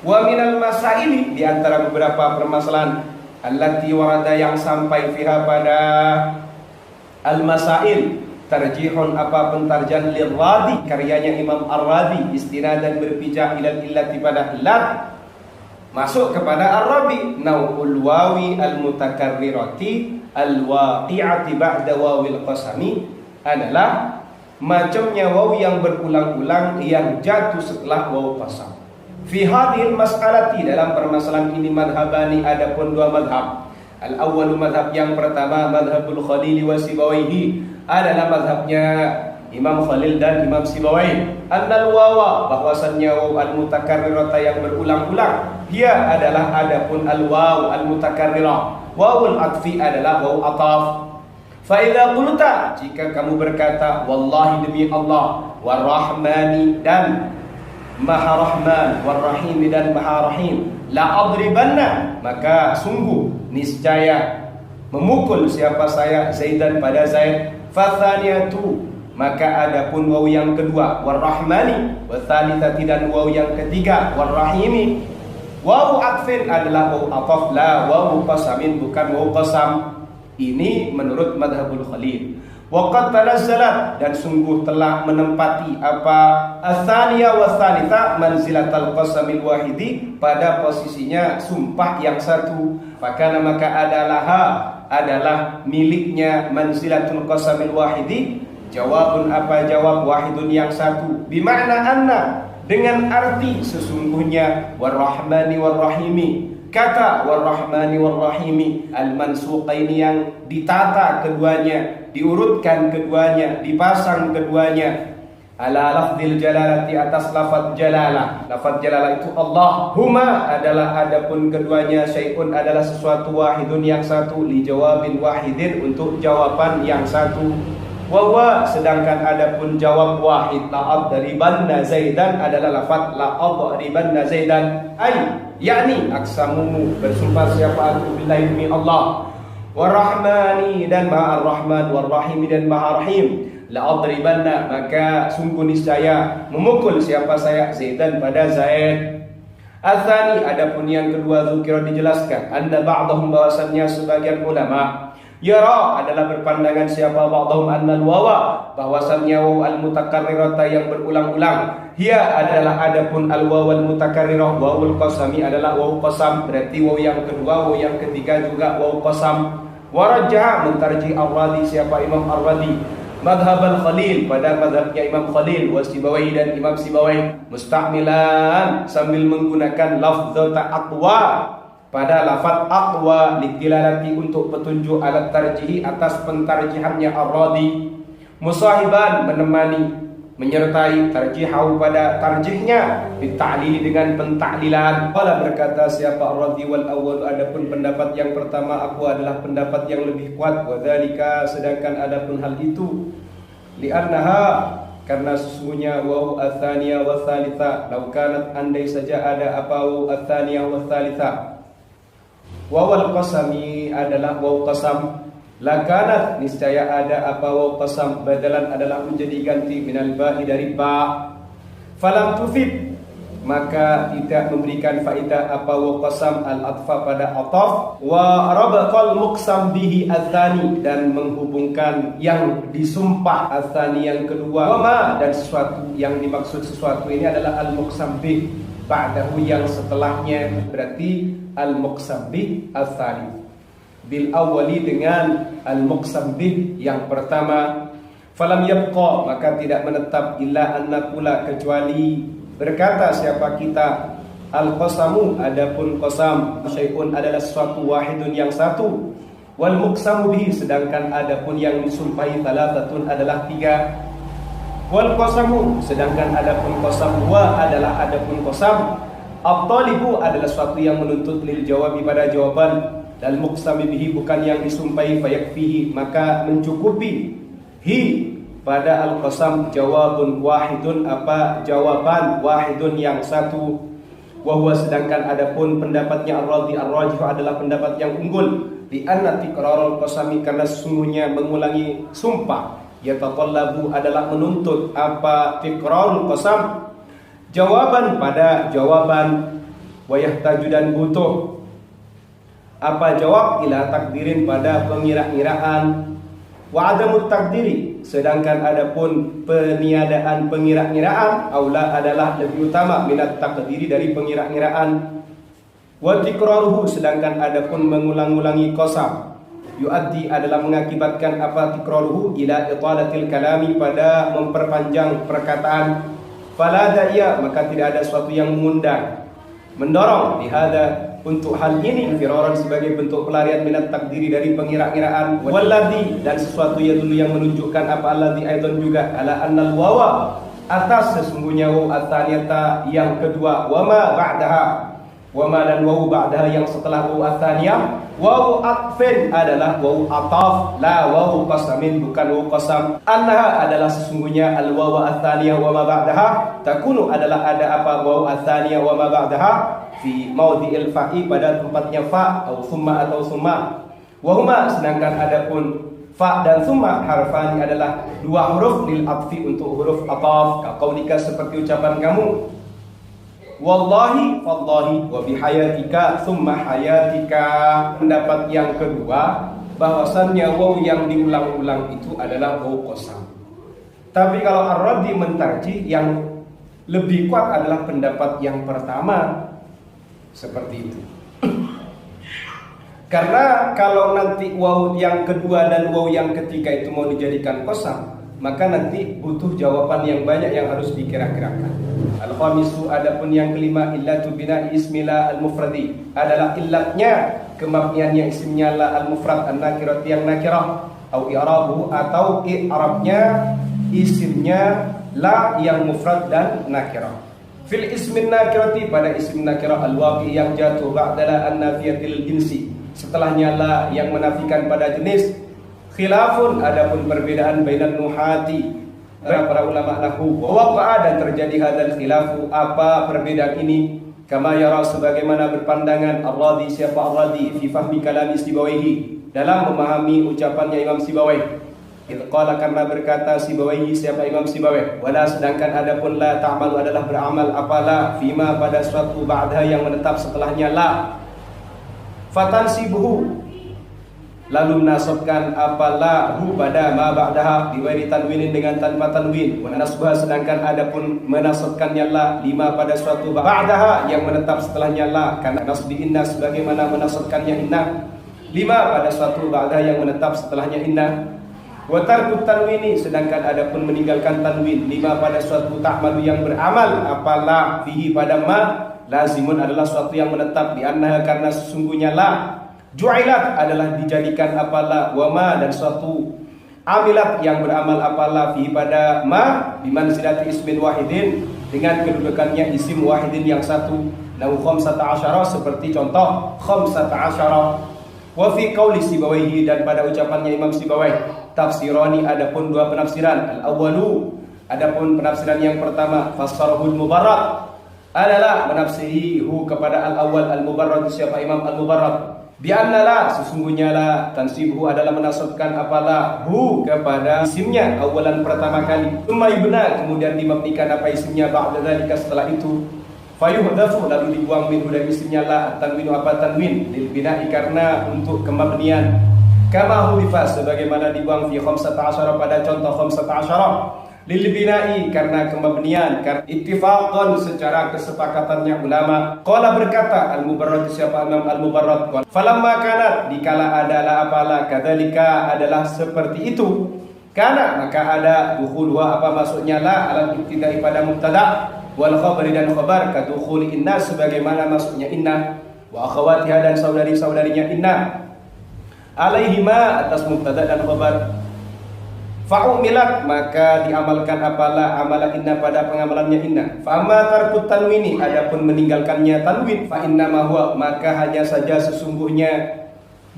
Wa minal masaili di antara beberapa permasalahan allati warada yang sampai fiha pada al-masail tarjihun apa pentarjan lirradi karyanya Imam Ar-Radi istinadan berpijak ilal illati pada illat masuk kepada ar-rabi nau'ul wawi al-mutakarrirati al-waqi'ati ba'da wawil qasami adalah macamnya waw yang berulang-ulang yang jatuh setelah waw qasam. Fi hadhil mas'alati dalam permasalahan ini madhabani adapun dua madhab. Al-awwalu madhab yang pertama madhabul Khalil wa Sibawaihi adalah madhabnya Imam Khalil dan Imam Sibawai. Annal wawa bahwasannya waw al-mutakarrirata yang berulang-ulang dia adalah adapun al-waw al-mutakarrirah. Wawul atfi adalah waw ataf. Fa idza qulta jika kamu berkata wallahi demi Allah warrahmani dan Maha Rahman warrahim dan Maha Rahim la adribanna maka sungguh niscaya memukul siapa saya Zaidan pada Zaid fathaniyatu maka adapun waw yang kedua warrahmani watsalitsati dan waw yang ketiga warrahimi waw atfin adalah waw ataf la waw qasamin bukan waw qasam. Ini menurut madhabul Khalil. Waqad tanazzalat dan sungguh telah menempati apa ats-tsaniyah wa tsalitsah manzilatal qasamil wahidi pada posisinya sumpah yang satu. Maka adalah miliknya manzilatul qasamil wahidi jawabun apa jawab wahidun yang satu bimakna anna dengan arti sesungguhnya warrahmani warrahimi kata warrahmani warrahimi al-mansuqaini yang ditata keduanya, diurutkan keduanya, dipasang keduanya ala lafzil jalalati atas lafaz jalalah. Lafaz jalalah itu Allah. Huma adalah adapun keduanya syai'un adalah sesuatu wahidun yang satu li jawabin wahidin untuk jawaban yang satu. Wa sedangkan adapun jawab wahid la'adribanna Zaidan adalah lafaz la'adribanna Zaidan ay yakni aksamu bersumpah siapa aku billahi demi Allah warrahmani dan maha ar-rahman warrahim dan maha rahim la'adribanna maka sungguh niscaya memukul siapa saya Zaidan pada Zaid. Atsani adapun yang kedua zikra dijelaskan anna ba'dahum bahwasannya sebagian ulama yara adalah berpandangan siapa ba'dahum annal wawa bahwasannya waw al-mutakarrirata yang berulang-ulang hiya adalah adapun al-waw al-mutakarrirah wawul qasami adalah waw qasam berarti waw yang kedua waw yang ketiga juga waw qasam. Warajah mentarji ar-Radi siapa Imam ar-Radi madhab al-Khalil pada madhabnya Imam Khalil Wasibawai dan Imam Sibawai musta'milan sambil menggunakan lafzat aqwa pada lafaz aqwa litilalati untuk petunjuk alat tarjihi atas pentarjihannya ar-Radi musahiban menemani menyertai tarjihahu pada tarjihnya dita'lili dengan pentaklilan. Qala berkata siapa ar-Radi wal awwal adapun pendapat yang pertama aku adalah pendapat yang lebih kuat wa dzalika sedangkan adapun hal itu li'annaha karena sesungguhnya waw ats-tsaniyah wa tsalitsa law kanat andai saja ada apa waw ats-tsaniyah wa tsalitsa wawal qasami adalah waw qasam lakanat niscaya ada apa waw qasam badalan adalah menjadi ganti minal ba'i dari ba falam tufid maka tidak memberikan faedah apa waw qasam al-atfa pada ataf wa rabaqal muqsam bihi ats-tsani dan menghubungkan yang disumpah ats-tsani yang kedua wama dan sesuatu yang dimaksud sesuatu ini adalah al-muqsam bih ba'dahu yang setelahnya berarti al-muqsam bih ats-tsani bil awwali dengan al-muqsam bih yang pertama falam yabqa maka tidak menetap illa annaqula kecuali berkata siapa kita al-qasamu adapun qasam syai'un adalah sesuatu wahidun yang satu wal muqsamu bihi sedangkan adapun yang disumpahi thalathatun adalah tiga wal qasamu sedangkan adapun qasam wa adalah adapun qasam at-talibu adalah sesuatu yang menuntut lil jawabi pada jawaban dan muqsami bihi bukan yang disumpahi fayakfihi maka mencukupi hi pada al-qasam jawabun wahidun apa jawaban wahidun yang satu wa huwa sedangkan adapun pendapatnya ar-Radi ar-rajih adalah pendapat yang unggul di anna tikrarul qasami karena sesungguhnya mengulangi sumpah yataqallabu adalah menuntut apa tikrarul qasam jawaban pada jawaban wa yahtaju dan butuh apa jawab ila takdirin pada pengira-ngiraan wa adamut takdiri sedangkan adapun peniadaan pengira-ngiraan aula adalah lebih utama minat takdiri dari pengira-ngiraan wa tikraruhu sedangkan adapun mengulang-ulangi qasam yuaddi adalah mengakibatkan apa tikraruhu ila italatil kalami pada memperpanjang perkataan fala da'iya maka tidak ada sesuatu yang mengundang mendorong dihada untuk hal ini firaran sebagai bentuk pelarian minat takdiri dari pengira-ngiraan walladhi dan sesuatu yang dulu yang menunjukkan apa alladhi aidan juga ala annal wawa atas sesungguhnya waw ats-tsaniyata yang kedua wama ba'daha wama dan waw ba'daha yang setelah waw ats-tsaniyah waw atfin adalah waw ataf la waw qasamin bukan waw qasam annaha adalah sesungguhnya al waw ats-tsaniyah wama ba'daha takunu adalah ada apa waw ats-tsaniyah wama ba'daha fi maudhi'il fa'i pada tempatnya fa atau summa wa huma sedangkan adapun fa dan summa harfani adalah dua huruf lil atfi untuk huruf ataf qaulika seperti ucapan kamu wallahi wallahi wa bihayatika summa hayatika pendapat yang kedua bahwasannya waw yang diulang-ulang itu adalah waw qasam tapi kalau ar-Radi mentarjih yang lebih kuat adalah pendapat yang pertama seperti itu. Karena kalau nanti waw yang kedua dan waw yang ketiga itu mau dijadikan qasam, maka nanti butuh jawaban yang banyak yang harus dikira-kirakan. Al-khamisu adapun yang kelima illatu bina ismila al-mufradi adalah illatnya kemabniannya isimnya la al-mufrad an-nakirah yang nakirah atau i'rabu atau i'rabnya isimnya la yang mufrad dan nakirah. Fil ismin nakirati pada isim nakirah al-waqi yang jatuh ba'dala an-nafiyatil jinsi setelahnya la yang menafikan pada jenis khilafun adapun perbedaan bainan nuhati para ulama nahwu wa waqa'a dan terjadi hadal khilafu apa perbedaan ini kama yara sebagaimana berpandangan ar-Radhi siapa ar-Radhi fi fahmi kalam Sibawayhi dalam memahami ucapannya Imam Sibawayh. Qala karena berkata Sibawayhi siapa Imam Sibawayh wala sedangkan adapun la ta'malu adalah beramal apalah fima pada suatu ba'da yang menetap setelahnya la fatansibuhu lalu menasabkan apalah hu pada ma ba'daha biwairi tanwinin dengan tanpa tanwin wa nasbah sedangkan adapun menasabkannya la lima pada suatu ba'daha yang menetap setelahnya la karena nasbi inna sebagaimana menasabkannya inna lima pada suatu ba'daha yang menetap setelahnya inna wa tarku tanwini sedangkan adapun meninggalkan tanwin lima pada suatu ta'malu yang beramal apalah fihi pada ma lazimun adalah suatu yang menetap di annaha karena sesungguhnya la ju'ilat adalah dijadikan apalah wa ma dan suatu amilat yang beramal apalah fi pada ma bimanzilati ismin wahidin dengan kedudukannya isim wahidin yang satu lahu khamsata asyara seperti contoh khamsata asyara wa fi qauli Sibawayhi dan pada ucapannya Imam Sibawayh tafsirani adapun dua penafsiran al-awwalu adapun penafsiran yang pertama fassarahul mubarrad adalah menafsirihu kepada al-awwal al-mubarrad siapa Imam al-mubarrad bi'annalah sesungguhnya la tansibuhu adalah menasabkan apalah hu kepada isimnya awalan pertama kali tsumma yubna kemudian dimabnikan apa isimnya ba'da dzalika setelah itu fayuhdafu lalu dibuang min dari isimnya la tanwinu apa tanwin lil bina'i karena untuk kemabnian kama hudifa sebagaimana dibuang fi 15 pada contoh 15 lil bina'i karena kemabnian karena ittifaqan secara kesepakatannya ulama qala berkata al-mubarrad siapa Imam al-mubarrad falamma kanat dikala adalah apalah kadzalika adalah seperti itu kana maka ada dukhulwa apa maksudnya la alam ibtidai pada mubtada wal khabari dan khabar kadukhuli inna sebagaimana maksudnya inna wa akhawatiha dan saudari-saudarinya inna alaihima atas mubtada dan khabar fa'umilat maka diamalkan apalah amalan inna pada pengamalannya inna fa amma tarkut tanwini adapun meninggalkannya tanwin fa inna ma huwa maka hanya saja sesungguhnya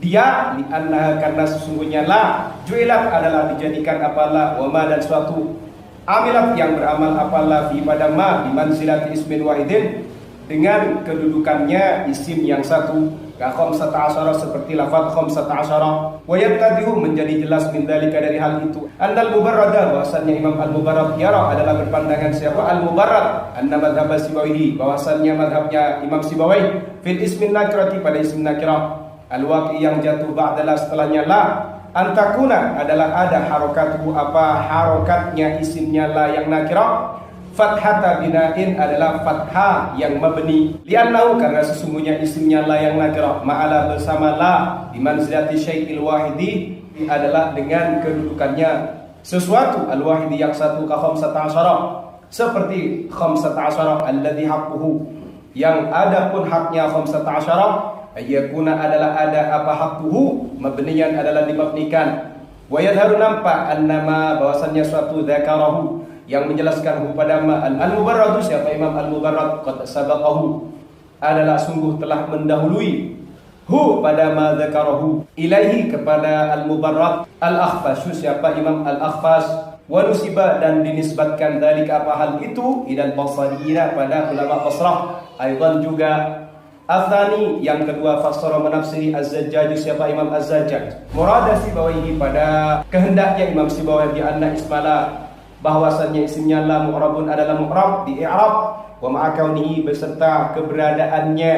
dia li annaha karena sesungguhnya la ju'ilat adalah dijadikan apalah wa ma dan suatu amilat yang beramal apalah fi pada ma bimanzilati ismin wahidin dengan kedudukannya isim yang satu ka khamsata asyara seperti lafaz khamsata asyara wa yabtadihu menjadi jelas min dalika dari hal itu annal mubarrada bahwasannya Imam al-mubarrad yara adalah berpandangan siapa al-mubarrad anna madhhab Sibawayhi bahwasannya madhabnya Imam Sibawayh fil ismin nakirati pada isim nakirah al-waqi yang jatuh ba'dalah setelahnya la antakuna adalah ada harokatu apa harokatnya isimnya la yang nakirah fathata bina'in adalah fathah yang mabni li'annahu karena sesungguhnya isimnya la yang nakirah ma'ala bersama la bimanzilati syai'il wahidi adalah dengan kedudukannya sesuatu al-wahidi yang satu ka khamsata asyara seperti khamsata asyara alladhi haqquhu yang ada pun haknya khamsata asyara ayyakuna adalah ada apa haqquhu mabniyan adalah dimabnikan wa yadharu nampak annama bahwasannya suatu dzakarahu yang menjelaskan pada al-mubarrad siapa Imam al-mubarrad qad sabaqahu adalah sungguh telah mendahului hu pada ma dzakarahu ilaihi kepada al-mubarrad al-akhfash siapa Imam al-akhfash wa nusiba dan dinisbatkan dari apa hal itu ilal basriyina pada ulama Basrah aidan juga athani yang kedua fassara menafsiri az-Zajjaj siapa Imam az-Zajjaj murada Sibawayhi pada kehendaknya Imam Sibawayhi di anna ismala bahwasannya isimnya la mu'rabun adalah mu'rab di i'rab wa ma'a kaunihi beserta keberadaannya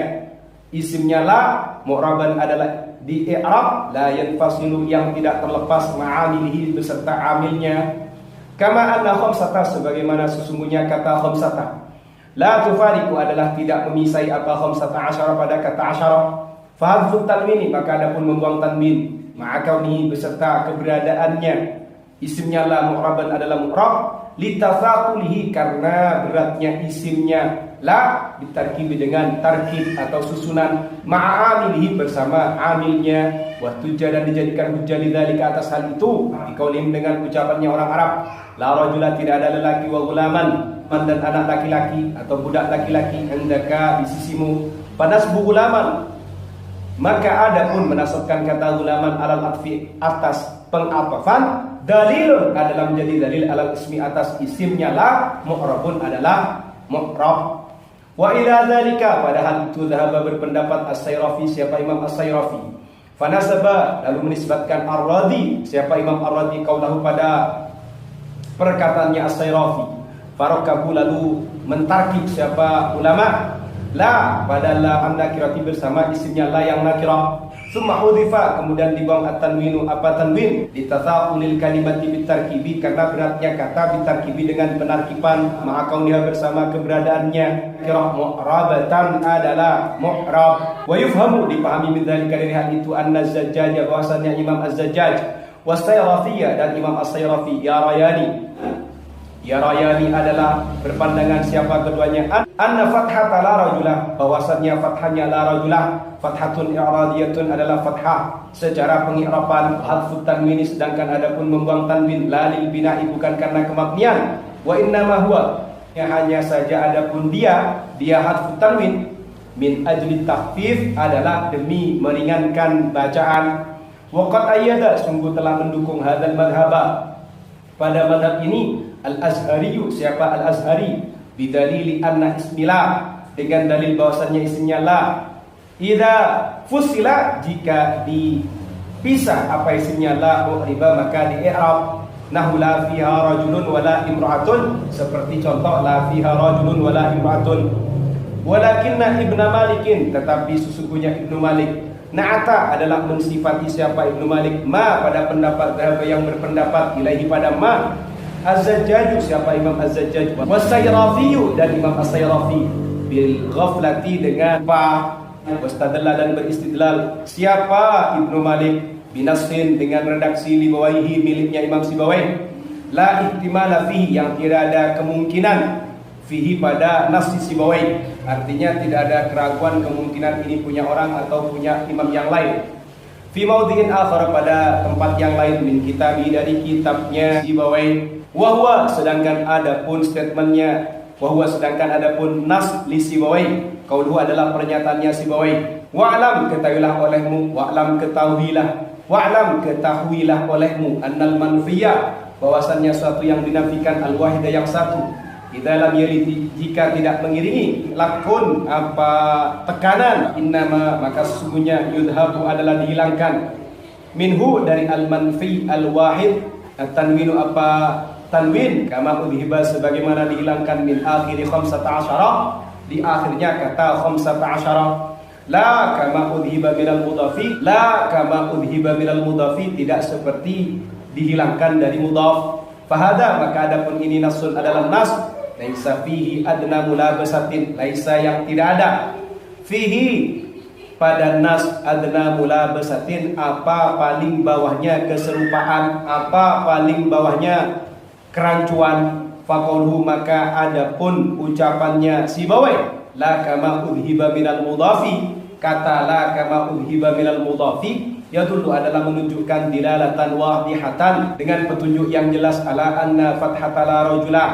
isimnya la mu'raban adalah di i'rab la yanfasilu yang tidak terlepas ma'amilihi beserta amilnya kama anna khamsata sebagaimana sesungguhnya kata khamsata la tufariqu adalah tidak memisai apa khamsata asyara pada kata asyara fa hadfu tanwini maka adapun membuang tanwin ma'a kaunihi beserta keberadaannya isimnya la mu'raban adalah mu'rab litafaqulihi karena beratnya isimnya la ditarkib dengan tarkib atau susunan ma'amilihi bersama amilnya wa tujja dan dijadikan hujjah lidzalika atas hal itu dikaulihim dengan ucapannya orang Arab la rajula tidak ada lelaki wa gulaman dan anak laki-laki atau budak laki-laki hendaka di sisimu panasbu gulaman maka ada pun menasabkan kata gulaman alal atfi atas pengatafan, dalilun adalah menjadi dalil alal ismi atas isimnya la, mu'rabun adalah mu'rab. Wa ila dzalika, padahal itu dhahaba berpendapat As-Sayrafi, siapa Imam As-Sayrafi. Fanasaba, lalu menisbatkan Ar-Radi, siapa Imam Ar-Radi, kaulahu pada perkataannya As-Sayrafi. Farakabu, lalu mentarkib siapa ulama la pada la an-nakirati bersama isimnya la yang nakirah. Summa hudifa, kemudian dibuang at-tanwinu, apa tanwin, litata'ulil kalimati bitarkibi, karena beratnya kata bitarkibi dengan penarkiban, ma'akauniha bersama keberadaannya kirah mu'rabatan adalah mu'rab. Wa yufhamu, dipahami min dzalika dari hal itu anna az-Zajjaj, bahwasannya Imam Az-Zajjaj was-Sayrafiyya dan Imam As-Sayrafi Ya Rayani adalah berpandangan siapa keduanya, anna fathata la rajulah, bahwasannya fathahnya la rajulah, fathatun i'radiyatun adalah fathah secara pengi'raban, hadfut tanwini, sedangkan adapun membuang tanwin la lil bina'i, bukan karena kemaknian, wa innama huwa, hanya saja adapun dia hadfut tanwin min ajli takhfif, adalah demi meringankan bacaan. Wa qad ayyada, sungguh telah mendukung hadzal madhhaba, pada madhab ini Al-Azhariyu, siapa Al-Azhari, bidalili anna ismillah, dengan dalil bahwasannya isimnya la, idza fusila, jika dipisah apa isimnya la riba, maka di i'rab nahu la fiha rajulun wala imra'atun, seperti contoh la fiha rajulun wala imra'atun. Walakinna Ibnu Malikin, tetapi sesungguhnya Ibnu Malik, na'ata adalah mensifati siapa Ibnu Malik, ma pada pendapat yang berpendapat ilaihi pada ma, Az-Zajjaj, siapa Imam Az-Zajjaj, was-Sayrafi dan Imam As-Sayrafi, bil ghaflati, dengan pa, wastadalla dan beristidlal siapa Ibnu Malik, binasin dengan redaksi libawaihi, miliknya Imam Sibawai, la ihtimala fihi, yang tidak ada kemungkinan fihi pada nafsi Sibawai, artinya tidak ada keraguan kemungkinan ini punya orang atau punya imam yang lain. Fi maudhi'in akhar, pada tempat yang lain, min kitabi, dari kitabnya Sibawai. Wahwa, sedangkan adapun statementnya, wahwa sedangkan adapun nas li Sibawai, qauluhu adalah pernyataannya Sibawai. Wa'lam, ketahuilah olehmu, wa'lam ketahuilah olehmu, annal manfiyah, bahwasannya suatu yang dinafikan, al-wahidah yang satu, dalam yalidi, jika tidak mengiringi lakun apa tekanan, innama, maka sesungguhnya yudhabu adalah dihilangkan, minhu dari al-manfi al-wahid, at-tanwinu apa tanwin, kama udhiba, sebagaimana dihilangkan, min akhiri 15, di akhirnya kata 15, la kama udhiba minal mudhafi, la kama udhiba minal mudhafi, tidak seperti dihilangkan dari mudhaf. Fahada, maka adapun ini nasun adalah nas, laisa fihi adna mulabasatin, laisa yang tidak ada, fihi pada nas adna mulabasatin, apa paling bawahnya keserupaan, apa paling bawahnya kerancuan. Faqauluhu, maka adapun ucapannya Sibawai, la kama udhiba minal mudhafi, kata la kama udhiba minal mudhafi, yadullu adalah menunjukkan dilalatan wadihatan, dengan petunjuk yang jelas, ala anna fathata la rajulah,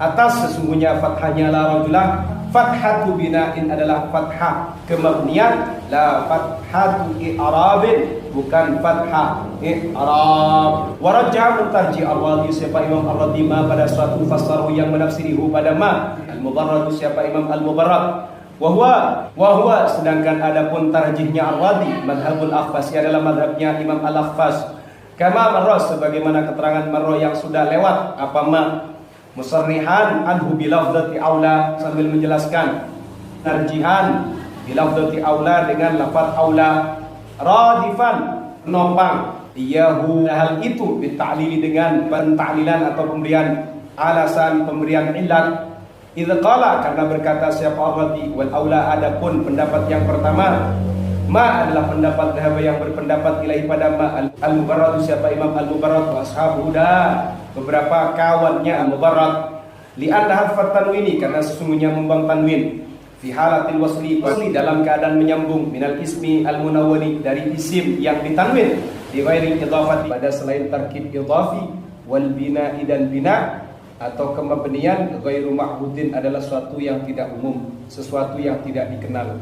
atas sesungguhnya fathahnya la rajulah, fathatu bina'in adalah fathah kemabnian, la fathatu i'rabin, bukan fathah i'rab. Warajah mentarji Ar-Radi, siapa Imam Ar-Radi, ma pada suatu fasaru yang menafsirihu pada ma, al-Mubarrad, siapa Imam Al-Mubarrad, wahwa sedangkan adapun tarjihnya Ar-Radi, madhabul Akhfas, adalah madhabnya Imam Al-Akhfas, kama marra, sebagaimana keterangan marra yang sudah lewat, apa ma, musarrihan anhu bilafdati aula, sambil menjelaskan tarjihan bilafdati aula dengan lafaz aula, radifan, nopang, iyahu, hal itu, bitta'lili, dengan penta'lilan atau pemberian alasan, pemberian illat, idza qala, karena berkata siapa Ar-Radi, wal aula, adapun pendapat yang pertama, ma adalah pendapat dhahaba yang berpendapat ilahi pada ma, al-Mubarrad, siapa Imam Al-Mubarrad, wa ashabuhu, beberapa kawannya Al-Mubarrad, li'anna harfat tanwini, karena sesungguhnya membuang tanwin, fi halatil wasli, dalam keadaan menyambung, minal ismi al-munawwani, dari isim yang ditanwin, di ghairi idhafati, pada selain tarkib idhafi, wal bina'i, dan bina atau kemabniyan, ghairu ma'hudin adalah sesuatu yang tidak umum, sesuatu yang tidak dikenal.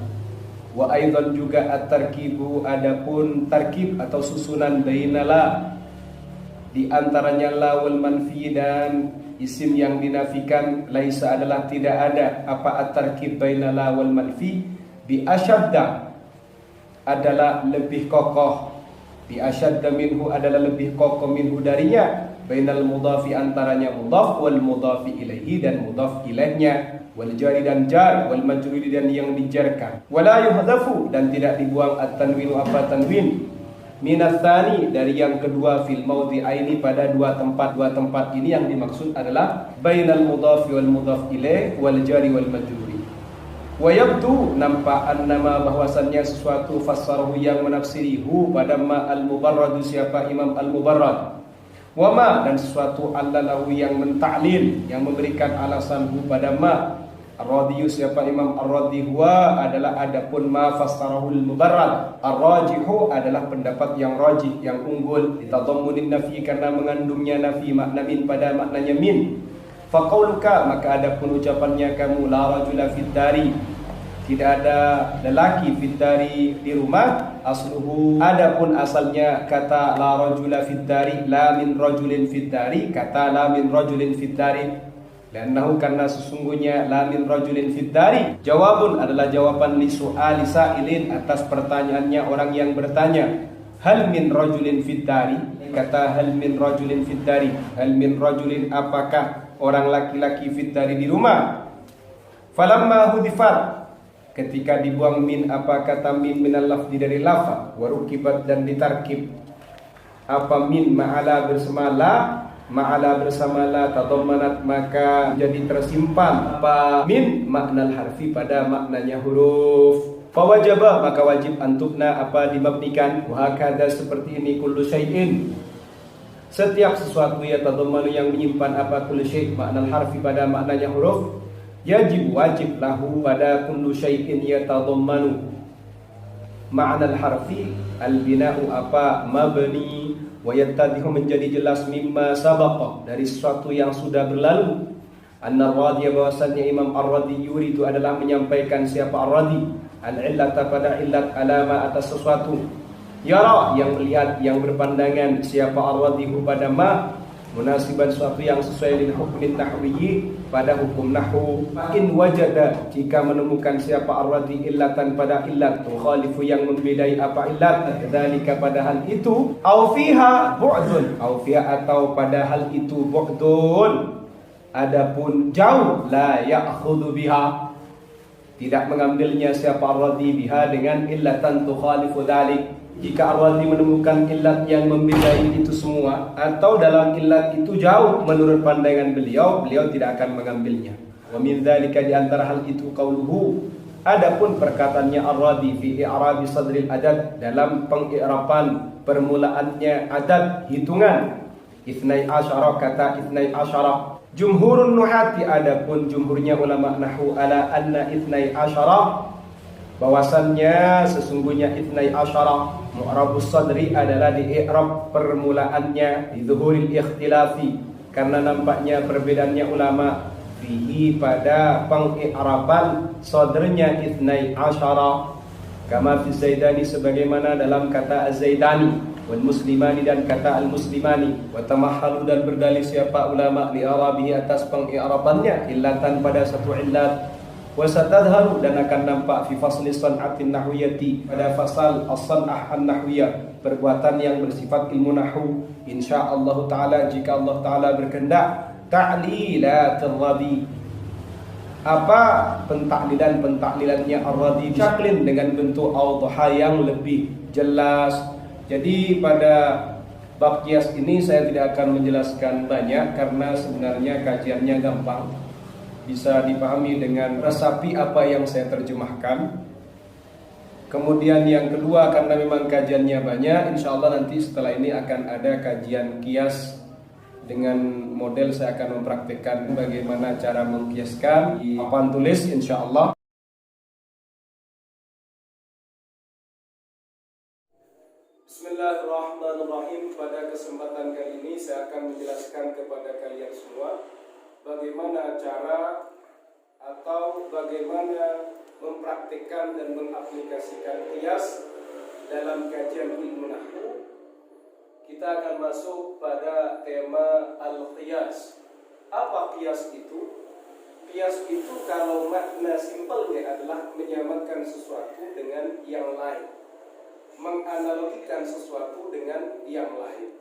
Wa aidan juga at-tarkibu, adapun tarkib atau susunan bainala Di antaranya la wal manfi dan isim yang dinafikan laisa adalah tidak ada apa at-tarkib baina la wal manfi bi asyadda adalah lebih kokoh, bi asyadda minhu adalah lebih kokoh minhu darinya, bainal mudhafi antaranya mudhaf wal mudhafi ilaihi dan mudhaf ilaihnya, wal jari dan jar, wal majruri dan yang dijarkan, wala yuhdafu dan tidak dibuang at-tanwinu apa tanwin, minats tsani dari yang kedua, fil maudhi'aini pada dua tempat ini yang dimaksud adalah bainal mudhafi wal mudhaf ilaih wal jari wal majruri. Wa yabdu nampak annama bahwasannya sesuatu fassarahu yang menafsirihu pada ma al-mubarrad siapa Imam al-Mubarrad, wa ma dan sesuatu allalahu yang mentaklil yang memberikan alasanhu pada ma ar-radiyu siapa Imam ar-radi huwa adalah adapun ma fassarahu al-mubarrad ar-rajihu adalah pendapat yang rajih yang unggul ditadammunin nafi karena mengandungnya nafi makna min pada maknanya min. Faqauluka maka adapun ucapannya kamu la rajula fid dari tidak ada lelaki fid dari di rumah, asluhu adapun asalnya kata la rajula fid dari la min rajulin fid dari kata la min rajulin fid dari lannahu karena sesungguhnya la min rajulin fid dari jawabun adalah jawaban li su'ali sa'ilin atas pertanyaannya orang yang bertanya. Hal min rajulin fid dari kata hal min rajulin fid dari hal min rajulin apakah orang laki-laki fid dari di rumah. Falamma hudifat ketika dibuang min apa kata min minal lafzi dari lafaz wa rukibat dan ditarkib apa min ma'ala bersama la tadammanat maka jadi tersimpan apa min maknal harfi pada maknanya huruf. Fawajaba maka wajib antubna apa dimabnikan wa hakada seperti ini kullu syai'in setiap sesuatu ya tadammanu yang menyimpan apa kullu syai' maknal harfi pada maknanya huruf wajib lahu pada kullu syai'in yatadammanu ma'nal harfi al-bina'u apa mabni wa yattadihu menjadi jelas mimma sabaqa dari sesuatu yang sudah berlalu. An-Radi bahwasannya Imam Ar-Radi yuridu adalah menyampaikan siapa Ar-Radi al-illata pada illat alama atas sesuatu yara yang melihat yang berpandangan siapa Ar-Radi pada ma munasiban sesuatu yang sesuai dengan hukum nahwi pada hukum nahwu. In wajada jika menemukan siapa ar-radi illatan pada illat tukhalifu yang membedai apa illat dzalika pada hal itu au fiha bu'dun au fiha atau pada hal itu bu'dun adapun jauh la ya'khudhu biha tidak mengambilnya siapa ar-radi biha dengan illatan tukhalifu dzalik. Jika ar-radi menemukan illat yang membedai itu semua atau dalam illat itu jauh menurut pandangan beliau tidak akan mengambilnya. Wa min dzalika di antara hal itu qauluhu adapun perkataannya ar-radi fi i'rabi sadril adad dalam pengi'raban permulaannya adad hitungan ithnai asyara kata ithnai asyara. Jumhurun nuhati adapun jumhurnya ulama nahwu ala anna ithnai asyara bahwasannya sesungguhnya ithnai asyara mu'rabus sadri adalah di i'rab permulaannya di zuhuril ikhtilafi karena nampaknya perbedaannya ulama fihi pada pengi'raban sadrnya ithnai asyara kama fi zaidani sebagaimana dalam kata az-zaidani wal muslimani dan kata al-muslimani wa tamahhalu dan berdalil siapa ulama li arabihi atas pengi'rabannya illatan pada satu illat wa satadharu dan akan nampak fi fasli san'atin nahwiyati pada fasal as-san'ah an-nahwiyah perbuatan yang bersifat ilmu nahwu insyaallah taala jika Allah taala berkehendak ta'lilatul radi apa pentaklilannya ar-radi syaklin dengan bentuk awdaha yang lebih jelas. Jadi pada bab qiyas ini saya tidak akan menjelaskan banyak karena sebenarnya kajiannya gampang bisa dipahami dengan resapi apa yang saya terjemahkan. Kemudian yang kedua karena memang kajiannya banyak, insya Allah nanti setelah ini akan ada kajian kias dengan model saya akan mempraktikkan bagaimana cara mengkiaskan di papan tulis insya Allah. Bismillahirrahmanirrahim. Pada kesempatan kali ini saya akan menjelaskan kepada kalian semua bagaimana cara atau bagaimana mempraktikkan dan mengaplikasikan qiyas dalam kajian ilmu nahwu kita akan masuk pada tema al-qiyas. Apa qiyas itu? Qiyas itu kalau makna simpelnya adalah menyamakan sesuatu dengan yang lain, menganalogikan sesuatu dengan yang lain.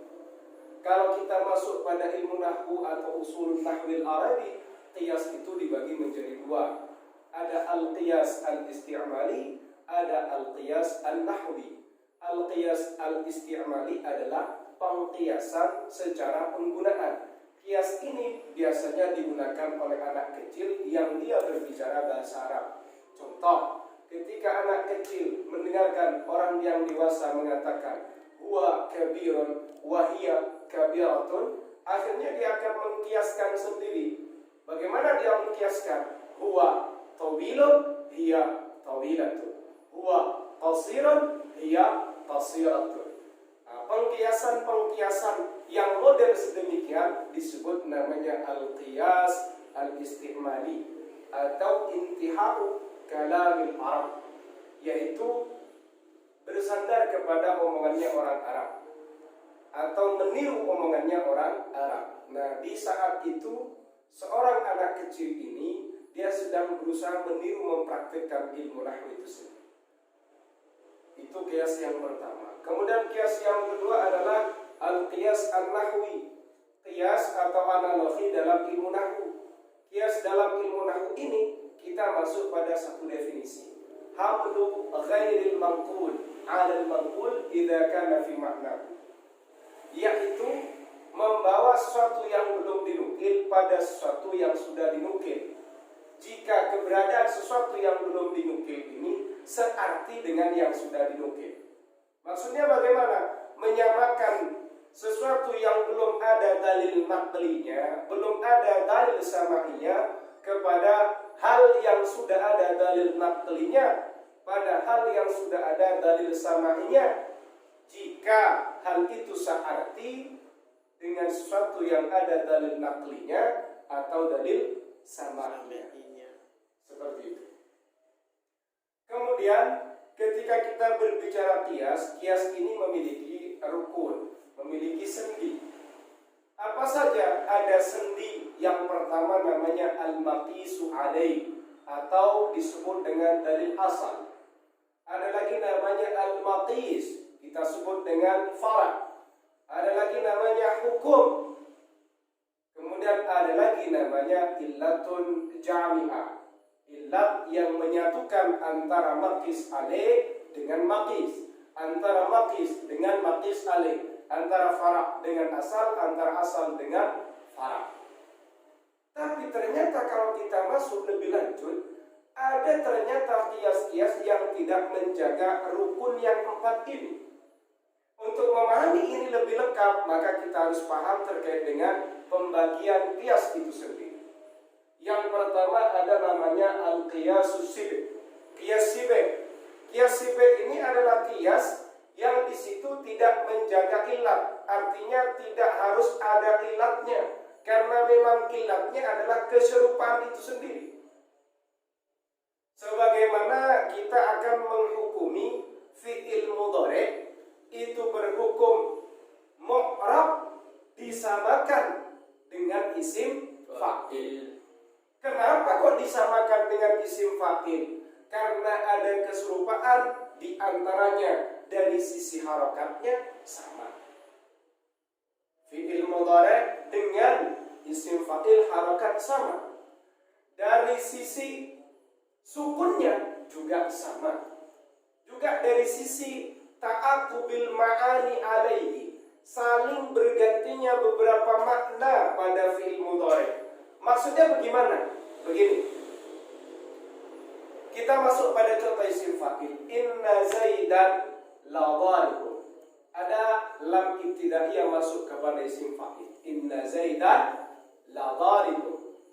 Kalau kita masuk pada ilmu nahwu atau usul nahwil arabi, qiyas itu dibagi menjadi dua. Ada al-qiyas al-isti'mali, ada al-qiyas al-nahwi. Al-qiyas al-isti'mali adalah pengqiyasan secara penggunaan. Qiyas ini biasanya digunakan oleh anak kecil yang dia berbicara bahasa Arab. Contoh, ketika anak kecil mendengarkan orang yang dewasa mengatakan huwa kabirun wa hiya kabiratun, akhirnya dia akan mengkiaskan sendiri. Bagaimana dia mengkiaskan? Huwa tawilun hiya tawilatun, huwa qasirun hiya qasiratun. Pengkiasan-pengkiasan yang model sedemikian disebut namanya al-qiyas al-istimali atau intihau kalamil Arab, yaitu bersandar kepada omongannya orang Arab atau meniru omongannya orang Arab. Nah, di saat itu seorang anak kecil ini dia sedang berusaha meniru mempraktikkan ilmu nahwu itu sendiri. Itu qiyas yang pertama. Kemudian qiyas yang kedua adalah al-qiyas an-nahwi. Qiyas atau analogi dalam ilmu nahwu. Qiyas dalam ilmu nahwu ini kita masuk pada satu definisi. Hamlu ghairil manqul 'ala al-manqul idza kana fi ma'nahu. Yaitu membawa sesuatu yang belum dinukil pada sesuatu yang sudah dinukil. Jika keberadaan sesuatu yang belum dinukil ini searti dengan yang sudah dinukil. Maksudnya bagaimana? Menyamakan sesuatu yang belum ada dalil naqlinya, belum ada dalil samainya kepada hal yang sudah ada dalil naqlinya, pada hal yang sudah ada dalil samainya. Jika hal itu searti dengan sesuatu yang ada dalil naqlinya atau dalil samainya. Seperti itu. Kemudian ketika kita berbicara qiyas, qiyas ini memiliki rukun, memiliki sendi. Apa saja? Ada sendi yang pertama namanya al-maqisu alaih atau disebut dengan dalil asal. Ada lagi namanya al-maqis, kita sebut dengan fara'. Ada lagi namanya hukum. Kemudian ada lagi namanya illatun jami'ah. Illat yang menyatukan antara maqis alaih dengan maqis, antara maqis dengan maqis alaih, antara fara' dengan asal, antara asal dengan fara'. Tapi ternyata kalau kita masuk lebih lanjut, ada ternyata qiyas-qiyas yang tidak menjaga rukun yang empat ini. Untuk memahami ini lebih lengkap, maka kita harus paham terkait dengan pembagian qiyas itu sendiri. Yang pertama ada namanya al-qiyasus sibih. Qiyas sibih. Qiyas sibih ini adalah qiyas yang di situ tidak menjaga ilat. Artinya tidak harus ada ilatnya, karena memang ilatnya adalah keserupaan itu sendiri. Sebagaimana kita akan menghukumi fi'il mudhari' itu berhukum mu'rab disamakan dengan isim fa'il. Kenapa kok disamakan dengan isim fa'il? Karena ada keserupaan di antaranya, dari sisi harakatnya sama. Fi'il mudhari' dengan isim fa'il harakat sama. Dari sisi sukunnya juga sama. Juga dari sisi ta'aqubil ma'ani alaihi, saling bergantinya beberapa makna pada fi'il mudhari'. Maksudnya bagaimana? Begini. Kita masuk pada contoh isim fa'il. Inna zaidan la dharibun. Ada lam ibtidaiyah masuk kepada isim fa'il. Inna zaidan la dharibun.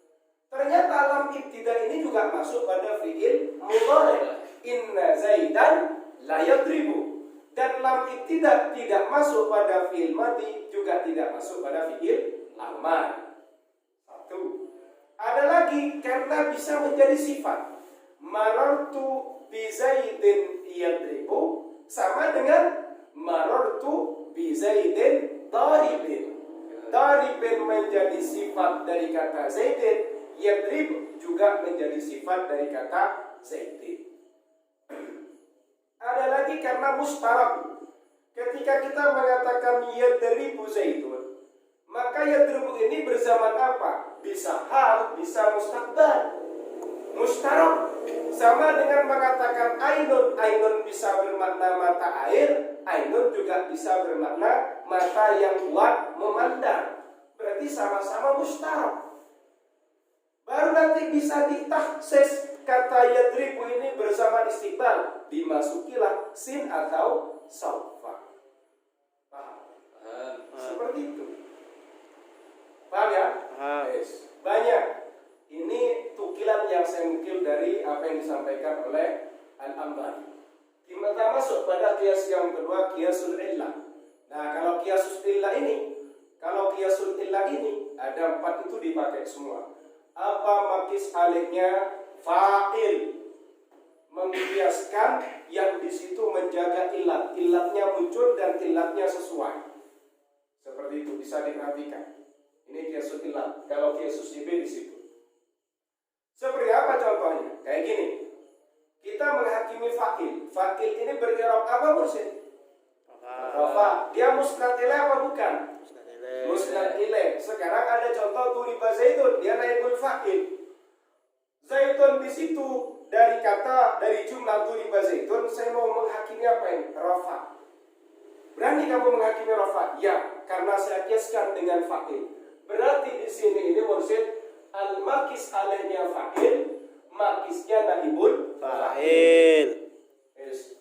Ternyata lam ibtidaiyah ini juga masuk pada fi'il mudhari'. Inna zaidan la yadribu. Dan lam ibtidaiyah tidak masuk pada fi'il madhi, juga tidak masuk pada fi'il lamar. Satu. Ada lagi karena bisa menjadi sifat. Marartu bi Zaidin yadribu sama dengan marartu bi bi Zaidin daribin. Daribin menjadi sifat dari kata Zaidin, yadrib juga menjadi sifat dari kata Zaidin. Ada lagi karena mustarak. Ketika kita mengatakan yadribu Zaidun, maka yadribu ini berzaman apa? Bisa hal, bisa mustaqbal. Mustarak sama dengan mengatakan ainun. Ainun bisa bermakna mata air, ainun juga bisa bermakna mata yang kuat memandang. Berarti sama-sama mustarak. Baru nanti bisa ditahsis kata yadribu ini bersama istiqbal, dimasukilah sin atau saufa. Paham? Seperti itu. Paham ya? Yes. Banyak. Ini tukilan yang saya nukil dari apa yang disampaikan oleh Al-Ambari. Kita masuk pada kias yang kedua, kiasul illah. Nah, kalau kiasul illah ini, ada 4 itu dipakai semua. Apa makis alihnya? Fa'il. Mengkiaskan yang di situ menjaga ilat. Ilatnya muncul dan ilatnya sesuai. Seperti itu bisa diperhatikan. Ini kiasul illah. Kalau kiasul sibir di situ. Seperti apa contohnya? Kayak gini. Kita menghakimi fa'il. Fa'il ini ber'irab apa Mursyid? Rafa. Dia musnad ilaih apa bukan? Musnad ilaih. Sekarang ada contoh duriba Zaidun. Dia naibul fa'il. Zaidun di situ dari jumlah duriba Zaidun, saya mau menghakimi apa ini? Rafa. Berani kamu menghakimi rafa? Ya, karena saya kiaskan dengan fa'il. Berarti di sini ini Mursyid al-makis alaihnya fa'il, makisnya naibul fa'il. Yes.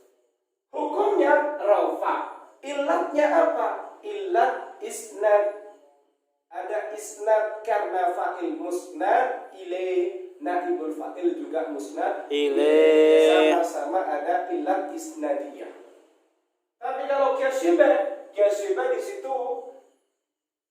Hukumnya rafa. Ilatnya apa? Ilat isnad. Ada isnad karena fa'il musnad ilaih, naibul fa'il juga musnad ilaih. Sama-sama ada ilat isnadiyah. Tapi kalau kiasibah di situ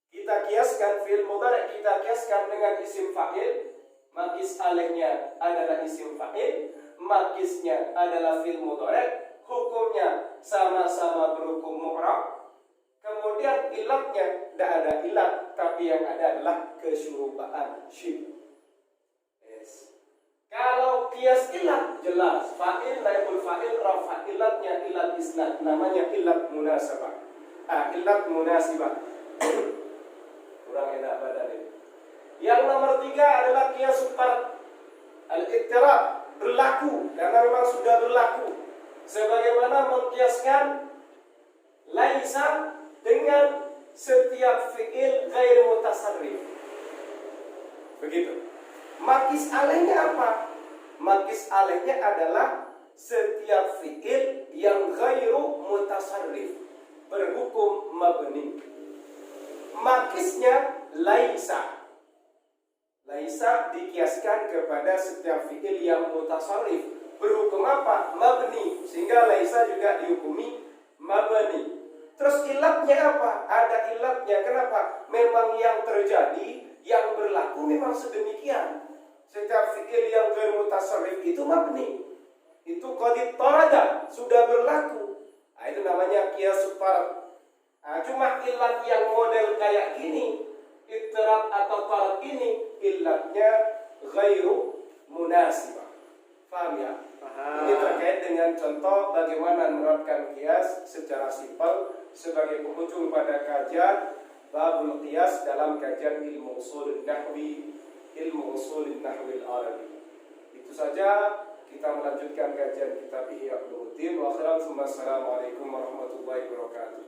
kita kiaskan fi'il mudhari', kita kiaskan dengan isim fa'il, makis alaihnya adalah isim fa'il, makisnya adalah fi'il mudhari', hukumnya sama-sama berhukum mu'rab. Kemudian ilatnya tidak ada ilat, tapi yang ada adalah kesyurubaan syib. Yes. Kalau kias ilat jelas fa'il naibul fa'il rafa, ilatnya ilat isnad, namanya ilat munasabah. Ilat munasibah. Kurang enak badan ini. Yang nomor 3 adalah kias fard. Al-ittirab, berlaku karena memang sudah berlaku. Sebagaimana mengkiaskan laisa dengan setiap fi'il ghair mutasarrif. Begitu. Makis alaihnya apa? Makis alaihnya adalah setiap fi'il yang ghairu mutasarrif, berhukum mabni. Makisnya laisa. Laisa dikiaskan kepada setiap fi'il yang mutasarrif, berhukum apa? Mabni. Sehingga laisa juga dihukumi mabni. Terus ilatnya apa? Ada ilatnya. Kenapa? Memang yang terjadi, yang berlaku memang sedemikian. Setiap fi'il yang bermutasarrif itu mabni. Itu qad tarada, sudah berlaku. Nah, itu namanya qiyas fard. Nah, cuma ilat yang model kayak gini, ittirab atau fard ini, ilatnya ghairu munasibah. Paham ya? Ini terkait dengan contoh bagaimana menerapkan qiyas secara simpel sebagai penghujung pada kajian babul qiyas dalam kajian ilmu ushul nahwi, ilmu ushul nahwi al-arabi. Itu saja, kita melanjutkan kajian kitab Ihya Ulumuddin. Wa khairan, assalamualaikum warahmatullahi wabarakatuh.